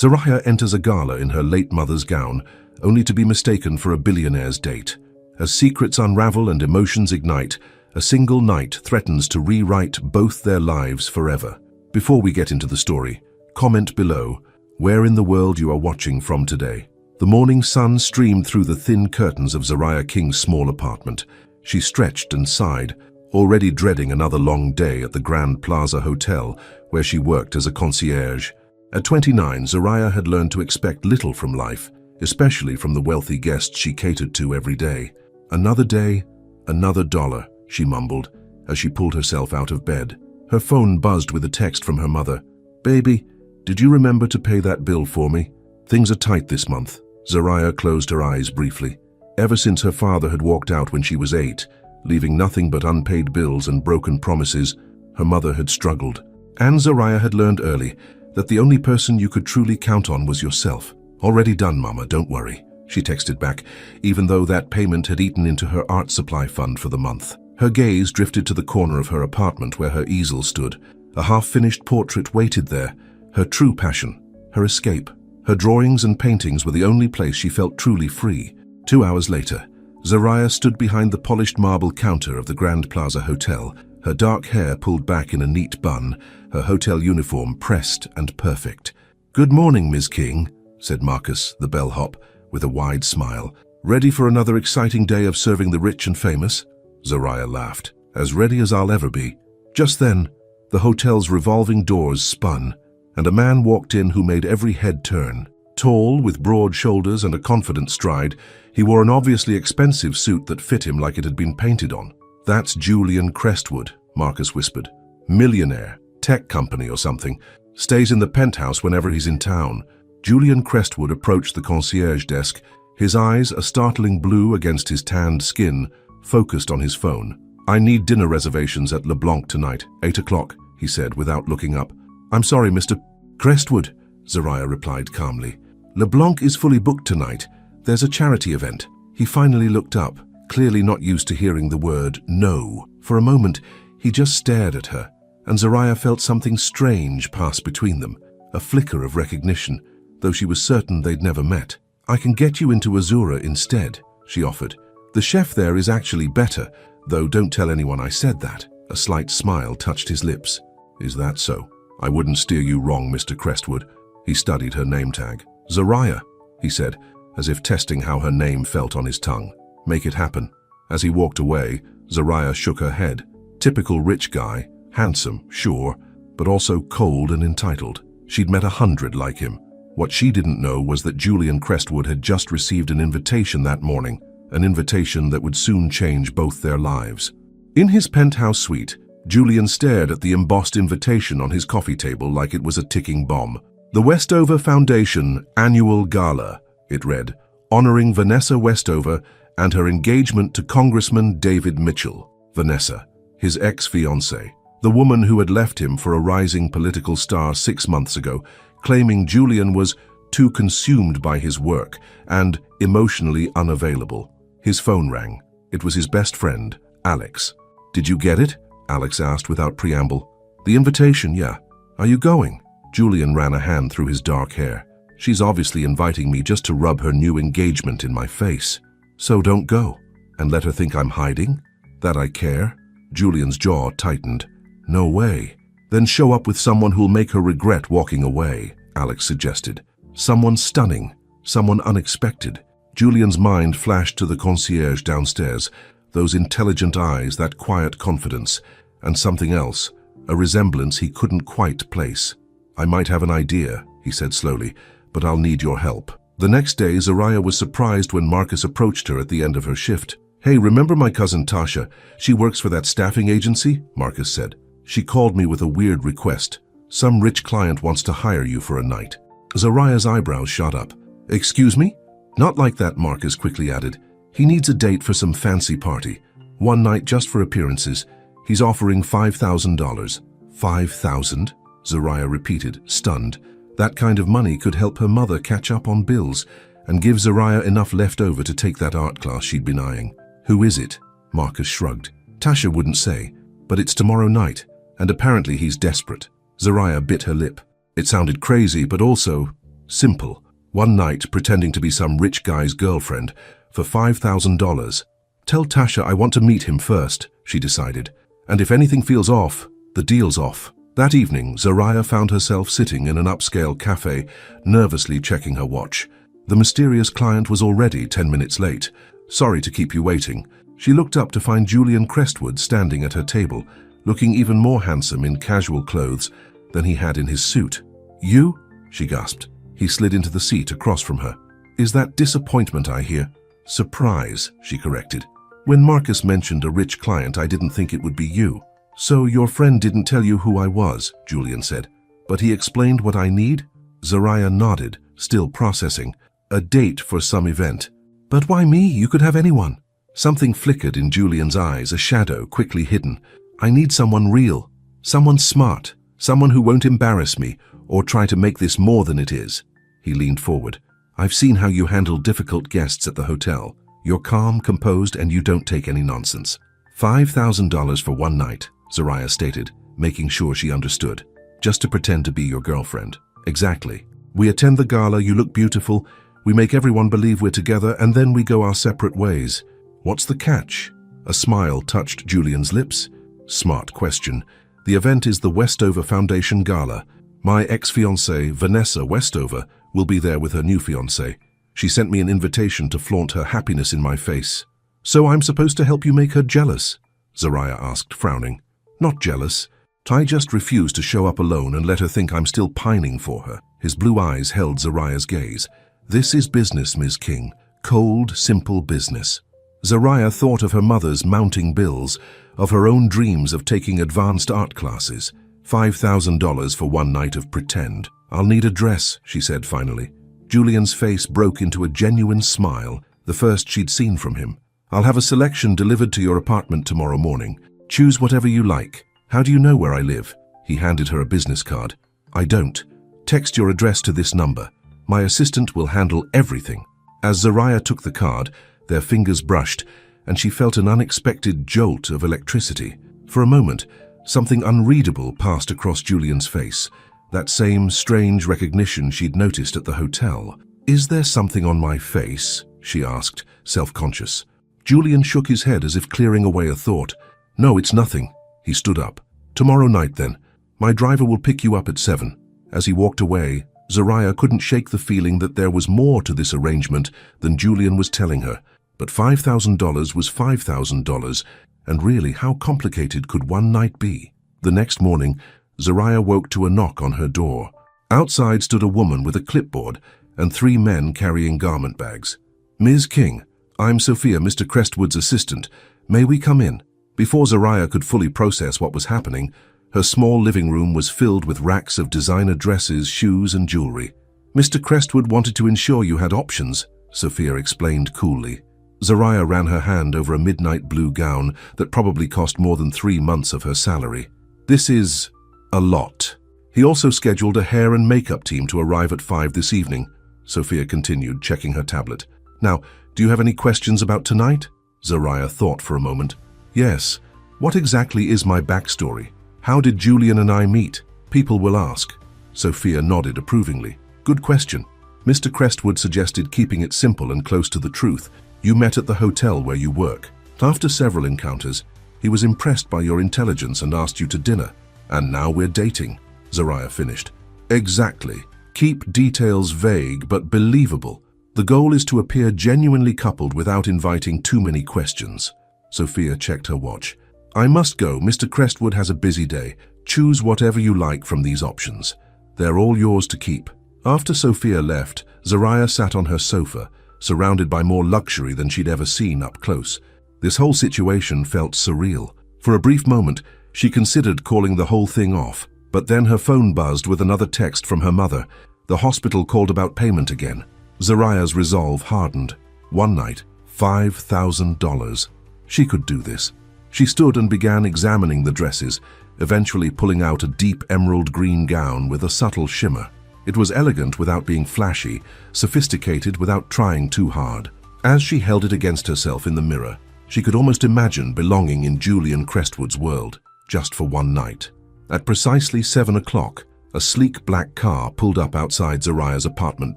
Zoraya enters a gala in her late mother's gown, only to be mistaken for a billionaire's date. As secrets unravel and emotions ignite, a single night threatens to rewrite both their lives forever. Before we get into the story, comment below where in the world you are watching from today. The morning sun streamed through the thin curtains of Zoraya King's small apartment. She stretched and sighed, already dreading another long day at the Grand Plaza Hotel, where she worked as a concierge. At 29, Zoraya had learned to expect little from life, especially from the wealthy guests she catered to every day. Another day, another dollar, she mumbled, as she pulled herself out of bed. Her phone buzzed with a text from her mother. "Baby, did you remember to pay that bill for me? Things are tight this month." Zoraya closed her eyes briefly. Ever since her father had walked out when she was 8, leaving nothing but unpaid bills and broken promises, her mother had struggled. And Zoraya had learned early that the only person you could truly count on was yourself. "Already done, Mama, don't worry," she texted back, even though that payment had eaten into her art supply fund for the month. Her gaze drifted to the corner of her apartment where her easel stood. A half-finished portrait waited there, her true passion, her escape. Her drawings and paintings were the only place she felt truly free. 2 hours later, Zoraya stood behind the polished marble counter of the Grand Plaza Hotel, her dark hair pulled back in a neat bun, her hotel uniform pressed and perfect. "Good morning, Ms. King," said Marcus, the bellhop, with a wide smile. "Ready for another exciting day of serving the rich and famous?" Zoraya laughed. "As ready as I'll ever be." Just then, the hotel's revolving doors spun, and a man walked in who made every head turn. Tall, with broad shoulders and a confident stride, he wore an obviously expensive suit that fit him like it had been painted on. "That's Julian Crestwood," Marcus whispered. "Millionaire, tech company or something. Stays in the penthouse whenever he's in town." Julian Crestwood approached the concierge desk, his eyes, a startling blue against his tanned skin, focused on his phone. "I need dinner reservations at LeBlanc tonight, 8 o'clock, he said without looking up. "I'm sorry, Mr. Crestwood," Zoraya replied calmly. "LeBlanc is fully booked tonight. There's a charity event." He finally looked up, clearly not used to hearing the word no. For a moment, he just stared at her, and Zoraya felt something strange pass between them, a flicker of recognition, though she was certain they'd never met. "I can get you into Azura instead," she offered. "The chef there is actually better, though don't tell anyone I said that." A slight smile touched his lips. "Is that so? I wouldn't steer you wrong, Mr. Crestwood." He studied her name tag. "Zoraya," he said, as if testing how her name felt on his tongue. "Make it happen." As he walked away, Zoraya shook her head. Typical rich guy, handsome, sure, but also cold and entitled. She'd met 100 like him. What she didn't know was that Julian Crestwood had just received an invitation that morning, an invitation that would soon change both their lives. In his penthouse suite, Julian stared at the embossed invitation on his coffee table like it was a ticking bomb. "The Westover Foundation Annual Gala," it read, "honoring Vanessa Westover and her engagement to Congressman David Mitchell." Vanessa, his ex-fiancée, the woman who had left him for a rising political star 6 months ago, claiming Julian was too consumed by his work and emotionally unavailable. His phone rang. It was his best friend, Alex. "Did you get it?" Alex asked without preamble. "The invitation, yeah. Are you going?" Julian ran a hand through his dark hair. "She's obviously inviting me just to rub her new engagement in my face. So don't go. And let her think I'm hiding? That I care?" Julian's jaw tightened. "No way." "Then show up with someone who'll make her regret walking away," Alex suggested. "Someone stunning, someone unexpected." Julian's mind flashed to the concierge downstairs, those intelligent eyes, that quiet confidence, and something else, a resemblance he couldn't quite place. "I might have an idea," he said slowly, "but I'll need your help." The next day, Zoraya was surprised when Marcus approached her at the end of her shift. "Hey, remember my cousin Tasha? She works for that staffing agency," Marcus said. "She called me with a weird request. Some rich client wants to hire you for a night." Zoraya's eyebrows shot up. "Excuse me?" "Not like that," Marcus quickly added. "He needs a date for some fancy party. One night just for appearances. He's offering $5,000. $5,000? Zoraya repeated, stunned. That kind of money could help her mother catch up on bills and give Zoraya enough left over to take that art class she'd been eyeing. "Who is it?" Marcus shrugged. "Tasha wouldn't say, but it's tomorrow night, and apparently he's desperate." Zoraya bit her lip. It sounded crazy, but also Simple. One night pretending to be some rich guy's girlfriend for $5,000. Tell Tasha I want to meet him first, she decided. And if anything feels off, the deal's off. That evening, Zariah found herself sitting in an upscale cafe, nervously checking her watch. The mysterious client was already 10 minutes late. Sorry to keep you waiting. She looked up to find Julian Crestwood standing at her table, looking even more handsome in casual clothes than he had in his suit. You? She gasped. He slid into the seat across from her. Is that disappointment I hear? Surprise, she corrected. When Marcus mentioned a rich client, I didn't think it would be you. So your friend didn't tell you who I was, Julian said. But he explained what I need? Zariah nodded, still processing. A date for some event. But why me? You could have anyone. Something flickered in Julian's eyes, a shadow quickly hidden. I need someone real. Someone smart. Someone who won't embarrass me or try to make this more than it is. He leaned forward. I've seen how you handle difficult guests at the hotel. You're calm, composed, and you don't take any nonsense. $5,000 for one night, Zariah stated, making sure she understood. Just to pretend to be your girlfriend. Exactly. We attend the gala, you look beautiful, we make everyone believe we're together, and then we go our separate ways. What's the catch? A smile touched Julian's lips. Smart question. The event is the Westover Foundation Gala. My ex-fiancée, Vanessa Westover, will be there with her new fiancé. She sent me an invitation to flaunt her happiness in my face. So I'm supposed to help you make her jealous? Zariah asked, frowning. Not jealous. I just refuse to show up alone and let her think I'm still pining for her. His blue eyes held Zariah's gaze. This is business, Ms. King. Cold, simple business. Zariah thought of her mother's mounting bills, of her own dreams of taking advanced art classes. $5,000 for one night of pretend. I'll need a dress, she said finally. Julian's face broke into a genuine smile, the first she'd seen from him. I'll have a selection delivered to your apartment tomorrow morning. Choose whatever you like. How do you know where I live? He handed her a business card. I don't. Text your address to this number. My assistant will handle everything. As Zariah took the card, their fingers brushed, and she felt an unexpected jolt of electricity. For a moment, something unreadable passed across Julian's face, that same strange recognition she'd noticed at the hotel. Is there something on my face? She asked, self-conscious. Julian shook his head as if clearing away a thought. No, it's nothing. He stood up. Tomorrow night, then. My driver will pick you up at 7. As he walked away, Zariah couldn't shake the feeling that there was more to this arrangement than Julian was telling her. But $5,000 was $5,000, and really, how complicated could one night be? The next morning, Zariah woke to a knock on her door. Outside stood a woman with a clipboard and 3 men carrying garment bags. Ms. King, I'm Sophia, Mr. Crestwood's assistant. May we come in? Before Zariah could fully process what was happening, her small living room was filled with racks of designer dresses, shoes, and jewelry. Mr. Crestwood wanted to ensure you had options, Sophia explained coolly. Zariah ran her hand over a midnight blue gown that probably cost more than 3 months of her salary. This is a lot. He also scheduled a hair and makeup team to arrive at 5 this evening, Sophia continued, checking her tablet. Now, do you have any questions about tonight? Zariah thought for a moment. Yes. What exactly is my backstory? How did Julian and I meet? People will ask. Sophia nodded approvingly. Good question. Mr. Crestwood suggested keeping it simple and close to the truth. You met at the hotel where you work. After several encounters, he was impressed by your intelligence and asked you to dinner. And now we're dating, Zariah finished. Exactly. Keep details vague but believable. The goal is to appear genuinely coupled without inviting too many questions. Sophia checked her watch. I must go. Mr. Crestwood has a busy day. Choose whatever you like from these options. They're all yours to keep. After Sophia left, Zariah sat on her sofa, surrounded by more luxury than she'd ever seen up close. This whole situation felt surreal. For a brief moment, she considered calling the whole thing off, but then her phone buzzed with another text from her mother. The hospital called about payment again. Zariah's resolve hardened. One night, $5,000. She could do this. She stood and began examining the dresses, eventually pulling out a deep emerald green gown with a subtle shimmer. It was elegant without being flashy, sophisticated without trying too hard. As she held it against herself in the mirror, she could almost imagine belonging in Julian Crestwood's world, just for one night. At precisely 7 o'clock, A sleek black car pulled up outside Zaraya's apartment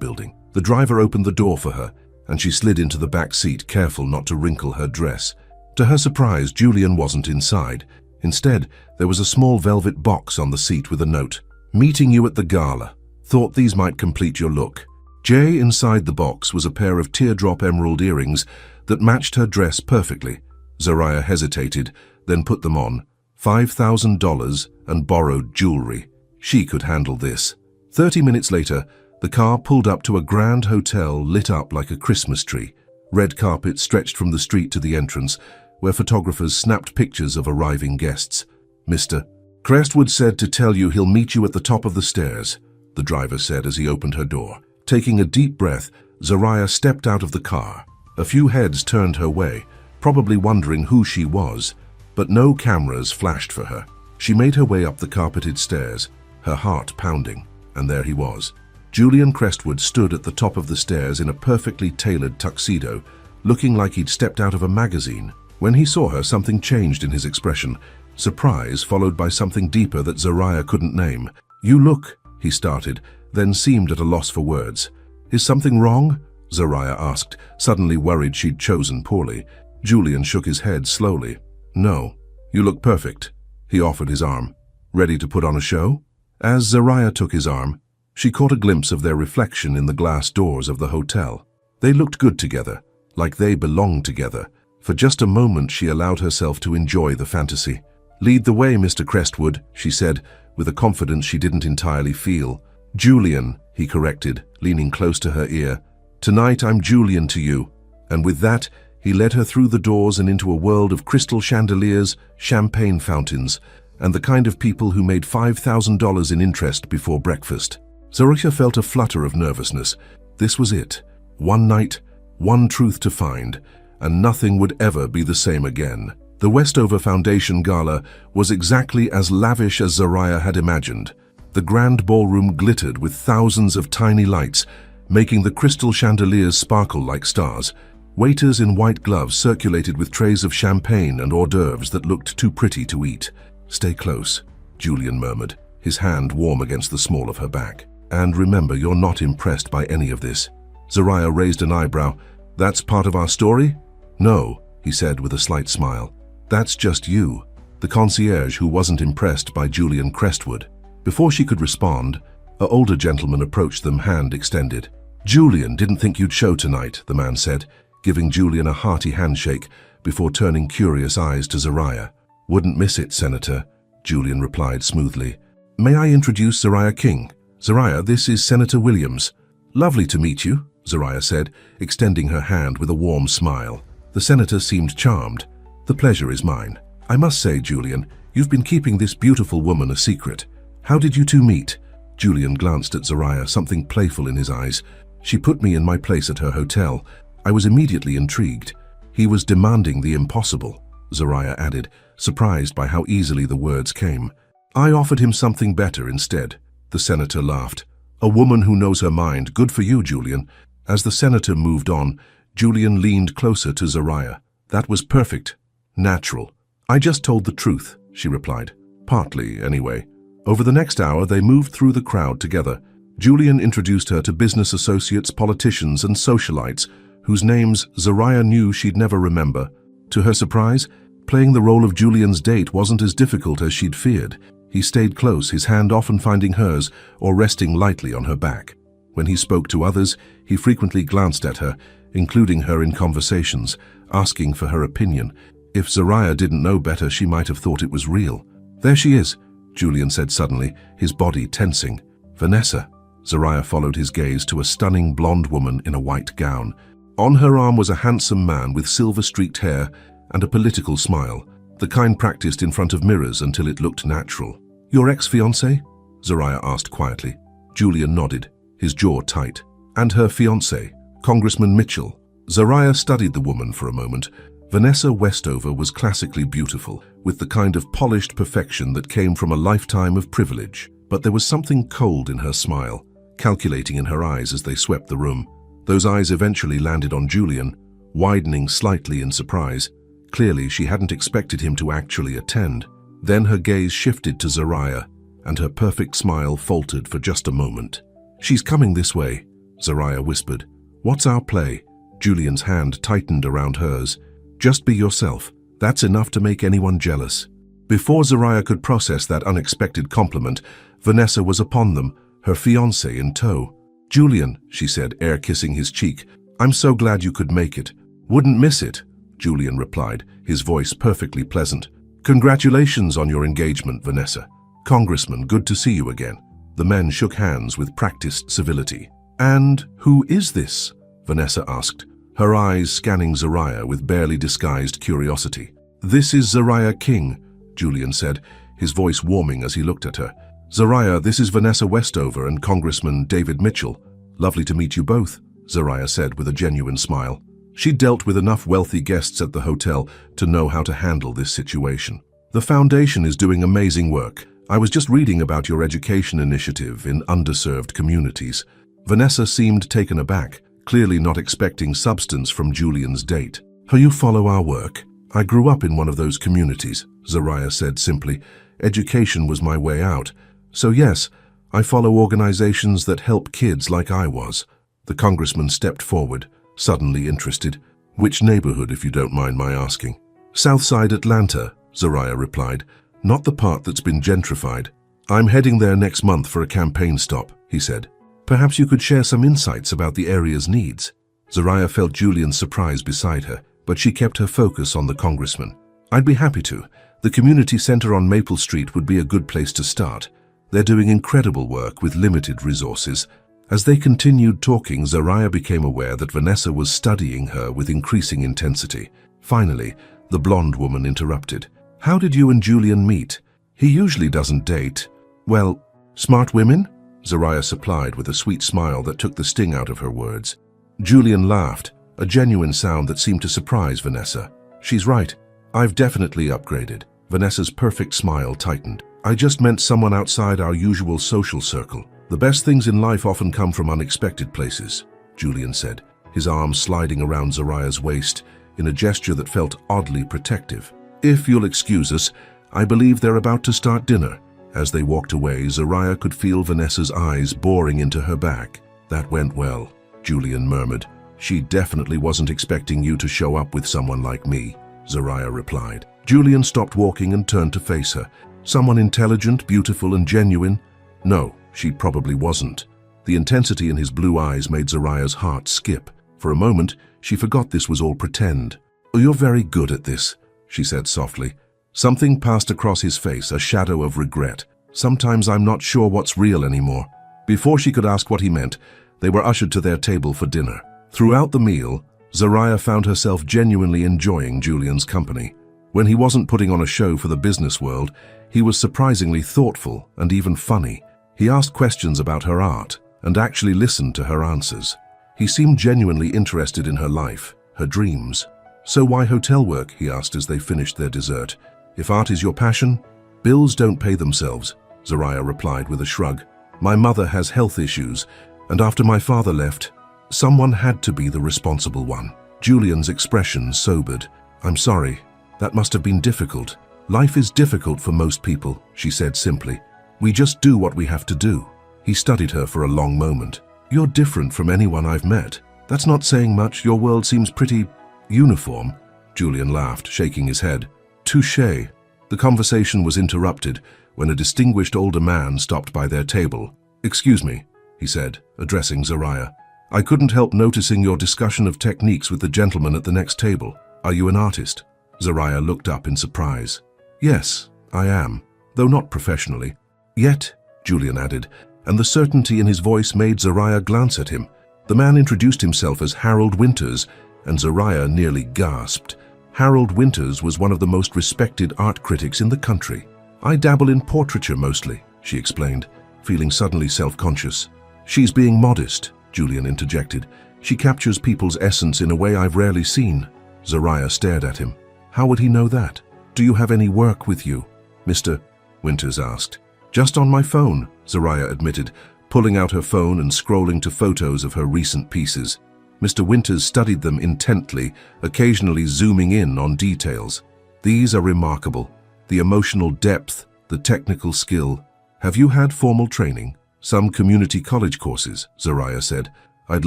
building. The driver opened the door for her, and she slid into the back seat, careful not to wrinkle her dress. To her surprise, Julian wasn't inside. Instead, there was a small velvet box on the seat with a note. "Meeting you at the gala. Thought these might complete your look." Inside the box was a pair of teardrop emerald earrings that matched her dress perfectly. Zaraya hesitated, then put them on. $5,000 and borrowed jewelry. She could handle this. 30 minutes later, the car pulled up to a grand hotel lit up like a Christmas tree. Red carpet stretched from the street to the entrance, where photographers snapped pictures of arriving guests. "Mr. Crestwood said to tell you he'll meet you at the top of the stairs," the driver said as he opened her door. Taking a deep breath, Zaraya stepped out of the car. A few heads turned her way, probably wondering who she was, but no cameras flashed for her. She made her way up the carpeted stairs, her heart pounding, and there he was. Julian Crestwood stood at the top of the stairs in a perfectly tailored tuxedo, looking like he'd stepped out of a magazine. When he saw her, something changed in his expression, surprise followed by something deeper that Zaraya couldn't name. "You look," he started, then seemed at a loss for words. "Is something wrong?" Zaraya asked, suddenly worried she'd chosen poorly. Julian shook his head slowly. "No, you look perfect." He offered his arm. "Ready to put on a show?" As Zaraya took his arm, she caught a glimpse of their reflection in the glass doors of the hotel. They looked good together, like they belonged together. For just a moment she allowed herself to enjoy the fantasy. "Lead the way, Mr. Crestwood," she said, with a confidence she didn't entirely feel. "Julian," he corrected, leaning close to her ear. "Tonight I'm Julian to you." And with that, he led her through the doors and into a world of crystal chandeliers, champagne fountains, and the kind of people who made $5,000 in interest before breakfast. Zaraya felt a flutter of nervousness. This was it. One night, one truth to find, and nothing would ever be the same again. The Westover Foundation Gala was exactly as lavish as Zaraya had imagined. The grand ballroom glittered with thousands of tiny lights, making the crystal chandeliers sparkle like stars. Waiters in white gloves circulated with trays of champagne and hors d'oeuvres that looked too pretty to eat. "Stay close," Julian murmured, his hand warm against the small of her back. "And remember, you're not impressed by any of this." Zaraya raised an eyebrow. "That's part of our story?" "No," he said with a slight smile. "That's just you, the concierge who wasn't impressed by Julian Crestwood." Before she could respond, an older gentleman approached them, hand extended. "Julian didn't think you'd show tonight," the man said, giving Julian a hearty handshake before turning curious eyes to Zaraya. "Wouldn't miss it, Senator," Julian replied smoothly. "May I introduce Zaraya King? Zaraya, this is Senator Williams." "Lovely to meet you," Zaraya said, extending her hand with a warm smile. The senator seemed charmed. "The pleasure is mine. I must say, Julian, you've been keeping this beautiful woman a secret. How did you two meet?" Julian glanced at Zaraya, something playful in his eyes. "She put me in my place at her hotel. I was immediately intrigued. He was demanding the impossible," Zaraya added, surprised by how easily the words came. "I offered him something better instead." The senator laughed. "A woman who knows her mind. Good for you, Julian." As the senator moved on, Julian leaned closer to Zaraya. "That was perfect. Natural." "I just told the truth," she replied. "Partly, anyway." Over the next hour, they moved through the crowd together. Julian introduced her to business associates, politicians, and socialites, whose names Zaraya knew she'd never remember. To her surprise, playing the role of Julian's date wasn't as difficult as she'd feared. He stayed close, his hand often finding hers or resting lightly on her back. When he spoke to others, he frequently glanced at her, including her in conversations, asking for her opinion. If Zaraya didn't know better, she might have thought it was real. "There she is," Julian said suddenly, his body tensing. "Vanessa." Zaraya followed his gaze to a stunning blonde woman in a white gown. On her arm was a handsome man with silver-streaked hair and a political smile, the kind practiced in front of mirrors until it looked natural. "Your ex-fiancé?" Zaraya asked quietly. Julian nodded, his jaw tight. "And her fiancé, Congressman Mitchell." Zaraya studied the woman for a moment. Vanessa Westover was classically beautiful, with the kind of polished perfection that came from a lifetime of privilege. But there was something cold in her smile, calculating in her eyes as they swept the room. Those eyes eventually landed on Julian, widening slightly in surprise. Clearly, she hadn't expected him to actually attend. Then her gaze shifted to Zaraya, and her perfect smile faltered for just a moment. "She's coming this way," Zariah whispered. "What's our play?" Julian's hand tightened around hers. "Just be yourself. That's enough to make anyone jealous." Before Zariah could process that unexpected compliment, Vanessa was upon them, her fiancé in tow. "Julian," she said, air-kissing his cheek, "I'm so glad you could make it." "Wouldn't miss it," Julian replied, his voice perfectly pleasant. "Congratulations on your engagement, Vanessa. Congressman, good to see you again." The men shook hands with practiced civility. "And who is this?" Vanessa asked, her eyes scanning Zariah with barely disguised curiosity. "This is Zariah King," Julian said, his voice warming as he looked at her. "Zariah, this is Vanessa Westover and Congressman David Mitchell. Lovely to meet you both," Zariah said with a genuine smile. She'd dealt with enough wealthy guests at the hotel to know how to handle this situation. "The foundation is doing amazing work. I was just reading about your education initiative in underserved communities." Vanessa seemed taken aback, clearly not expecting substance from Julian's date. "How you follow our work? I grew up in one of those communities," Zariah said simply. "Education was my way out. So yes, I follow organizations that help kids like I was." The congressman stepped forward, suddenly interested. "Which neighborhood, if you don't mind my asking?" "Southside Atlanta," Zariah replied. "Not the part that's been gentrified." "I'm heading there next month for a campaign stop," he said. "Perhaps you could share some insights about the area's needs." Zariah felt Julian's surprise beside her, but she kept her focus on the congressman. "I'd be happy to. The community center on Maple Street would be a good place to start. They're doing incredible work with limited resources." As they continued talking, Zariah became aware that Vanessa was studying her with increasing intensity. Finally, the blonde woman interrupted. "How did you and Julian meet? He usually doesn't date." "Well, smart women?" Zariah supplied with a sweet smile that took the sting out of her words. Julian laughed, a genuine sound that seemed to surprise Vanessa. "She's right. I've definitely upgraded." Vanessa's perfect smile tightened. "I just meant someone outside our usual social circle. The best things in life often come from unexpected places," Julian said, his arm sliding around Zariah's waist in a gesture that felt oddly protective. "If you'll excuse us, I believe they're about to start dinner." As they walked away, Zariah could feel Vanessa's eyes boring into her back. "That went well," Julian murmured. "She definitely wasn't expecting you to show up with someone like me," Zariah replied. Julian stopped walking and turned to face her. "Someone intelligent, beautiful, and genuine?" No, she probably wasn't. The intensity in his blue eyes made Zariah's heart skip. For a moment, she forgot this was all pretend. "Oh, you're very good at this," she said softly. Something passed across his face, a shadow of regret. "Sometimes I'm not sure what's real anymore." Before she could ask what he meant, they were ushered to their table for dinner. Throughout the meal, Zariah found herself genuinely enjoying Julian's company. When he wasn't putting on a show for the business world, he was surprisingly thoughtful and even funny. He asked questions about her art and actually listened to her answers. He seemed genuinely interested in her life, her dreams. "So why hotel work?" he asked as they finished their dessert. "If art is your passion, bills don't pay themselves," Zariah replied with a shrug. "My mother has health issues, and after my father left, someone had to be the responsible one." Julian's expression sobered. "I'm sorry. That must have been difficult." "Life is difficult for most people," she said simply. "We just do what we have to do." He studied her for a long moment. "You're different from anyone I've met." "That's not saying much. Your world seems pretty uniform." Julian laughed, shaking his head. "Touché." The conversation was interrupted when a distinguished older man stopped by their table. "Excuse me," he said, addressing Zariah. "I couldn't help noticing your discussion of techniques with the gentleman at the next table. Are you an artist?" Zariah looked up in surprise. "Yes, I am, though not professionally." "Yet," Julian added, and the certainty in his voice made Zariah glance at him. The man introduced himself as Harold Winters, and Zariah nearly gasped. Harold Winters was one of the most respected art critics in the country. "I dabble in portraiture mostly," she explained, feeling suddenly self-conscious. "She's being modest," Julian interjected. "She captures people's essence in a way I've rarely seen." Zariah stared at him. "How would he know that?" "Do you have any work with you, Mr. Winters asked. "Just on my phone," Zariah admitted, pulling out her phone and scrolling to photos of her recent pieces. Mr. Winters studied them intently, occasionally zooming in on details. "These are remarkable. The emotional depth, the technical skill. Have you had formal training? Some community college courses, Zariah said. I'd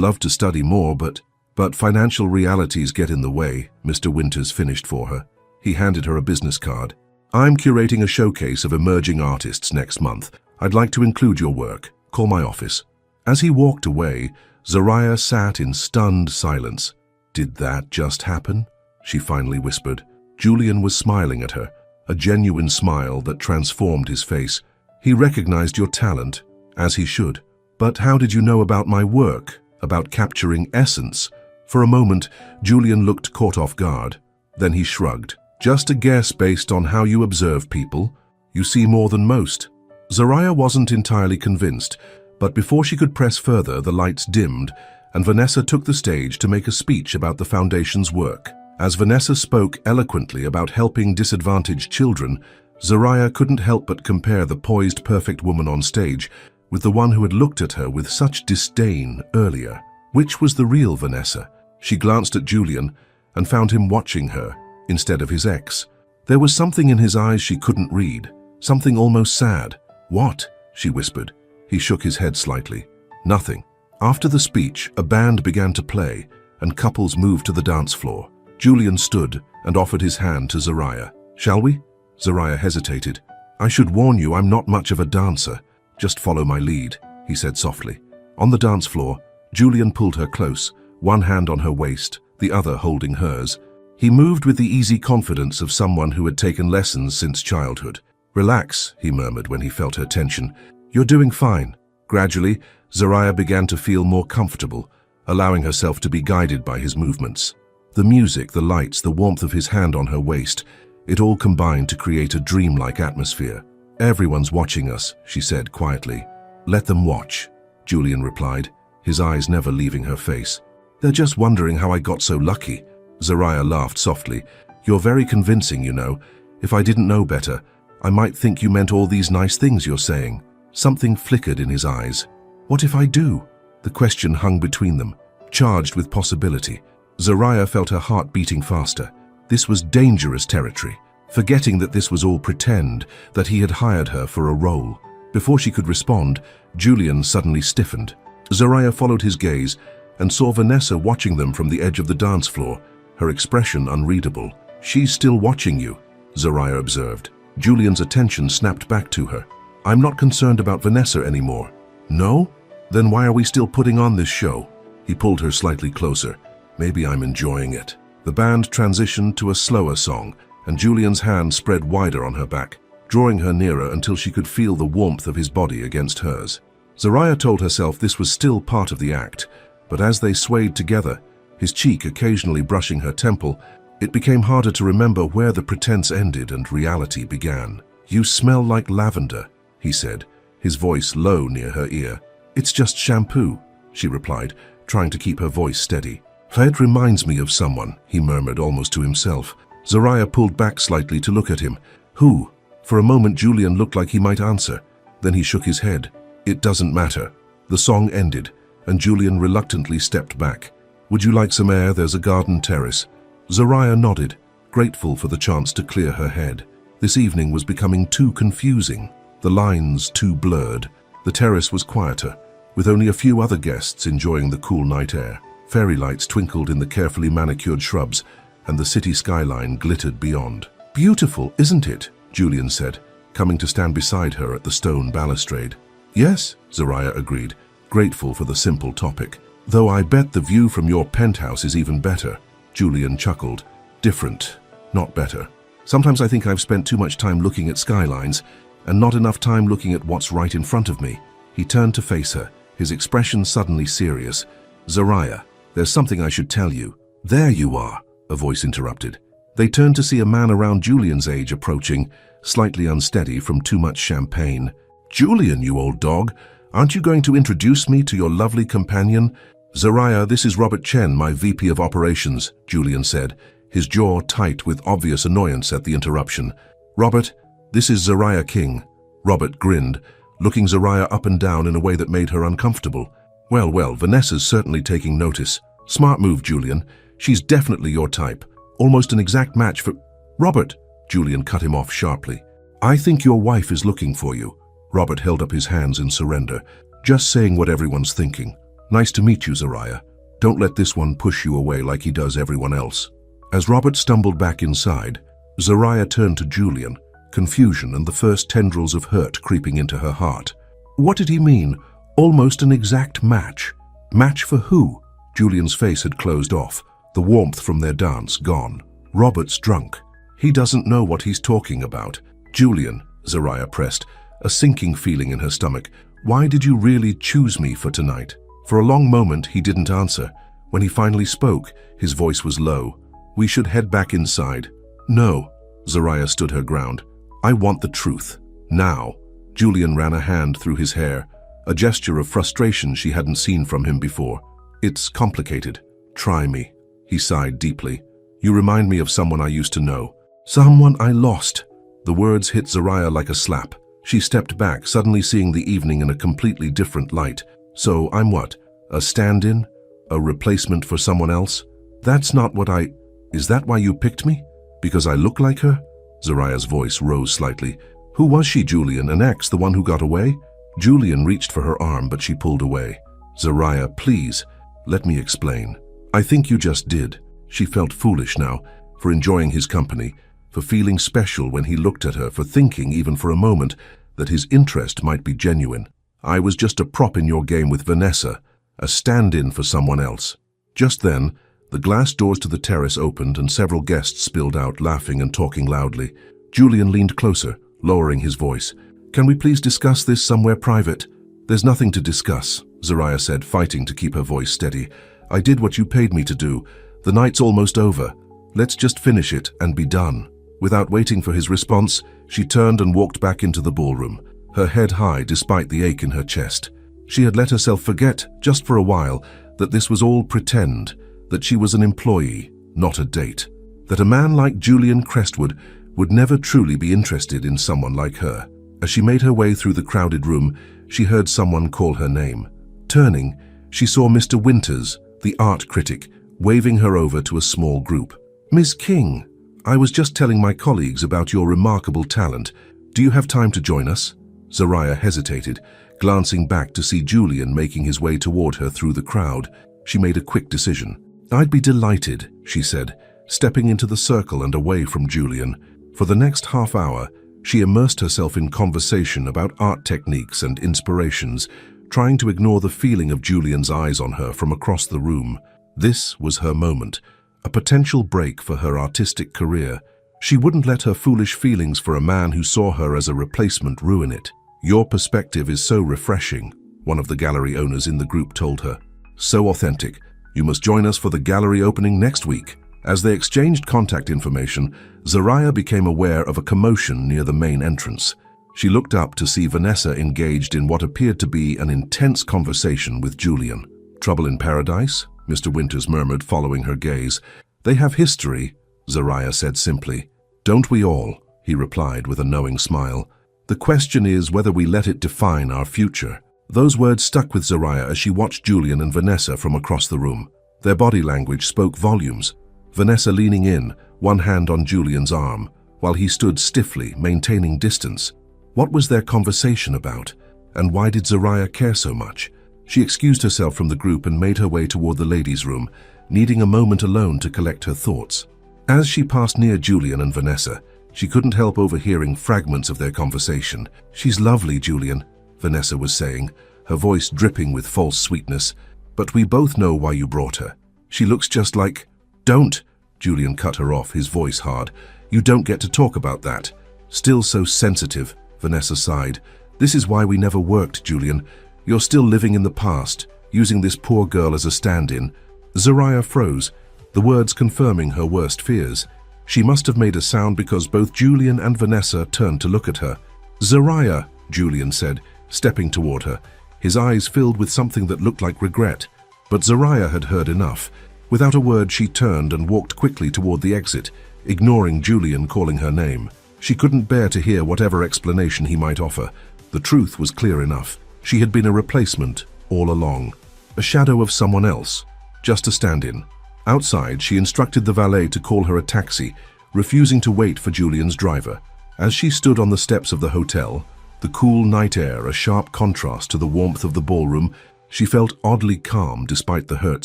love to study more, but financial realities get in the way, Mr. Winters finished for her. He handed her a business card. I'm curating a showcase of emerging artists next month. I'd like to include your work. Call my office. As he walked away, Zariah sat in stunned silence. Did that just happen? She finally whispered. Julian was smiling at her, a genuine smile that transformed his face. He recognized your talent, as he should. But how did you know about my work, about capturing essence? For a moment, Julian looked caught off guard. Then he shrugged. Just a guess based on how you observe people. You see more than most. Zariah wasn't entirely convinced, but before she could press further, the lights dimmed, and Vanessa took the stage to make a speech about the Foundation's work. As Vanessa spoke eloquently about helping disadvantaged children, Zariah couldn't help but compare the poised, perfect woman on stage with the one who had looked at her with such disdain earlier. Which was the real Vanessa? She glanced at Julian and found him watching her instead of his ex. There was something in his eyes she couldn't read, something almost sad. What? She whispered. He shook his head slightly. Nothing. After the speech, a band began to play, and couples moved to the dance floor. Julian stood and offered his hand to Zariah. Shall we? Zariah hesitated. I should warn you, I'm not much of a dancer. Just follow my lead, he said softly. On the dance floor, Julian pulled her close, one hand on her waist, the other holding hers. He moved with the easy confidence of someone who had taken lessons since childhood. Relax, he murmured when he felt her tension. You're doing fine. Gradually, Zariah began to feel more comfortable, allowing herself to be guided by his movements. The music, the lights, the warmth of his hand on her waist, it all combined to create a dreamlike atmosphere. Everyone's watching us, she said quietly. Let them watch, Julian replied, his eyes never leaving her face. They're just wondering how I got so lucky. Zariah laughed softly. You're very convincing, you know. If I didn't know better, I might think you meant all these nice things you're saying. Something flickered in his eyes. What if I do? The question hung between them, charged with possibility. Zariah felt her heart beating faster. This was dangerous territory, forgetting that this was all pretend, that he had hired her for a role. Before she could respond, Julian suddenly stiffened. Zariah followed his gaze and saw Vanessa watching them from the edge of the dance floor, her expression unreadable. She's still watching you, Zariah observed. Julian's attention snapped back to her. I'm not concerned about Vanessa anymore. No? Then why are we still putting on this show? He pulled her slightly closer. Maybe I'm enjoying it. The band transitioned to a slower song, and Julian's hand spread wider on her back, drawing her nearer until she could feel the warmth of his body against hers. Zariah told herself this was still part of the act, but as they swayed together, his cheek occasionally brushing her temple, it became harder to remember where the pretense ended and reality began. You smell like lavender, he said, his voice low near her ear. It's just shampoo, she replied, trying to keep her voice steady. It reminds me of someone, he murmured almost to himself. Zariah pulled back slightly to look at him. Who? For a moment Julian looked like he might answer. Then he shook his head. It doesn't matter. The song ended, and Julian reluctantly stepped back. Would you like some air? There's a garden terrace. Zariah nodded, grateful for the chance to clear her head. This evening was becoming too confusing, the lines too blurred. The terrace was quieter, with only a few other guests enjoying the cool night air. Fairy lights twinkled in the carefully manicured shrubs, and the city skyline glittered beyond. Beautiful, isn't it? Julian said, coming to stand beside her at the stone balustrade. Yes, Zariah agreed, grateful for the simple topic. Though I bet the view from your penthouse is even better. Julian chuckled. Different, not better. Sometimes I think I've spent too much time looking at skylines and not enough time looking at what's right in front of me. He turned to face her, his expression suddenly serious. Zariah, there's something I should tell you. There you are, a voice interrupted. They turned to see a man around Julian's age approaching, slightly unsteady from too much champagne. Julian, you old dog, aren't you going to introduce me to your lovely companion? Zariah, this is Robert Chen, my VP of Operations, Julian said, his jaw tight with obvious annoyance at the interruption. Robert, this is Zariah King. Robert grinned, looking Zariah up and down in a way that made her uncomfortable. Well, Vanessa's certainly taking notice. Smart move, Julian. She's definitely your type. Almost an exact match for... Robert, Julian cut him off sharply. I think your wife is looking for you. Robert held up his hands in surrender. Just saying what everyone's thinking. Nice to meet you, Zariah. Don't let this one push you away like he does everyone else. As Robert stumbled back inside, Zariah turned to Julian, confusion and the first tendrils of hurt creeping into her heart. What did he mean? Almost an exact match. Match for who? Julian's face had closed off, the warmth from their dance gone. Robert's drunk. He doesn't know what he's talking about. Julian, Zariah pressed, a sinking feeling in her stomach. Why did you really choose me for tonight? For a long moment, he didn't answer. When he finally spoke, his voice was low. We should head back inside. No, Zariah stood her ground. I want the truth. Now. Julian ran a hand through his hair, a gesture of frustration she hadn't seen from him before. It's complicated. Try me. He sighed deeply. You remind me of someone I used to know. Someone I lost. The words hit Zariah like a slap. She stepped back, suddenly seeing the evening in a completely different light. So I'm what? A stand-in? A replacement for someone else? That's not what I... Is that why you picked me? Because I look like her? Zariah's voice rose slightly. Who was she, Julian? An ex, the one who got away? Julian reached for her arm, but she pulled away. Zariah, please, let me explain. I think you just did. She felt foolish now, for enjoying his company, for feeling special when he looked at her, for thinking, even for a moment, that his interest might be genuine. I was just a prop in your game with Vanessa, a stand-in for someone else. Just then, the glass doors to the terrace opened and several guests spilled out, laughing and talking loudly. Julian leaned closer, lowering his voice. Can we please discuss this somewhere private? There's nothing to discuss, Zariah said, fighting to keep her voice steady. I did what you paid me to do. The night's almost over. Let's just finish it and be done. Without waiting for his response, she turned and walked back into the ballroom, her head high despite the ache in her chest. She had let herself forget, just for a while, that this was all pretend, that she was an employee, not a date, that a man like Julian Crestwood would never truly be interested in someone like her. As she made her way through the crowded room, she heard someone call her name. Turning, she saw Mr. Winters, the art critic, waving her over to a small group. Miss King, I was just telling my colleagues about your remarkable talent. Do you have time to join us? Zariah hesitated, glancing back to see Julian making his way toward her through the crowd. She made a quick decision. I'd be delighted, she said, stepping into the circle and away from Julian. For the next half hour, she immersed herself in conversation about art techniques and inspirations, trying to ignore the feeling of Julian's eyes on her from across the room. This was her moment, a potential break for her artistic career. She wouldn't let her foolish feelings for a man who saw her as a replacement ruin it. Your perspective is so refreshing, one of the gallery owners in the group told her. So authentic. You must join us for the gallery opening next week. As they exchanged contact information, Zariah became aware of a commotion near the main entrance. She looked up to see Vanessa engaged in what appeared to be an intense conversation with Julian. Trouble in paradise? Mr. Winters murmured, following her gaze. They have history, Zariah said simply. Don't we all? He replied with a knowing smile. The question is whether we let it define our future. Those words stuck with Zariah as she watched Julian and Vanessa from across the room. Their body language spoke volumes. Vanessa leaning in, one hand on Julian's arm, while he stood stiffly, maintaining distance. What was their conversation about? And why did Zariah care so much? She excused herself from the group and made her way toward the ladies' room, needing a moment alone to collect her thoughts. As she passed near Julian and Vanessa, she couldn't help overhearing fragments of their conversation. She's lovely, Julian, Vanessa was saying, her voice dripping with false sweetness. But we both know why you brought her. She looks just like... Don't, Julian cut her off, his voice hard. You don't get to talk about that. Still so sensitive, Vanessa sighed. This is why we never worked, Julian. You're still living in the past, using this poor girl as a stand-in. Zariah froze, the words confirming her worst fears. She must have made a sound because both Julian and Vanessa turned to look at her. Zariah, Julian said, stepping toward her, his eyes filled with something that looked like regret. But Zariah had heard enough. Without a word, she turned and walked quickly toward the exit, ignoring Julian calling her name. She couldn't bear to hear whatever explanation he might offer. The truth was clear enough. She had been a replacement all along, a shadow of someone else, just a stand-in. Outside, she instructed the valet to call her a taxi, refusing to wait for Julian's driver. As she stood on the steps of the hotel, The cool night air a sharp contrast to the warmth of the ballroom. She felt oddly calm despite the hurt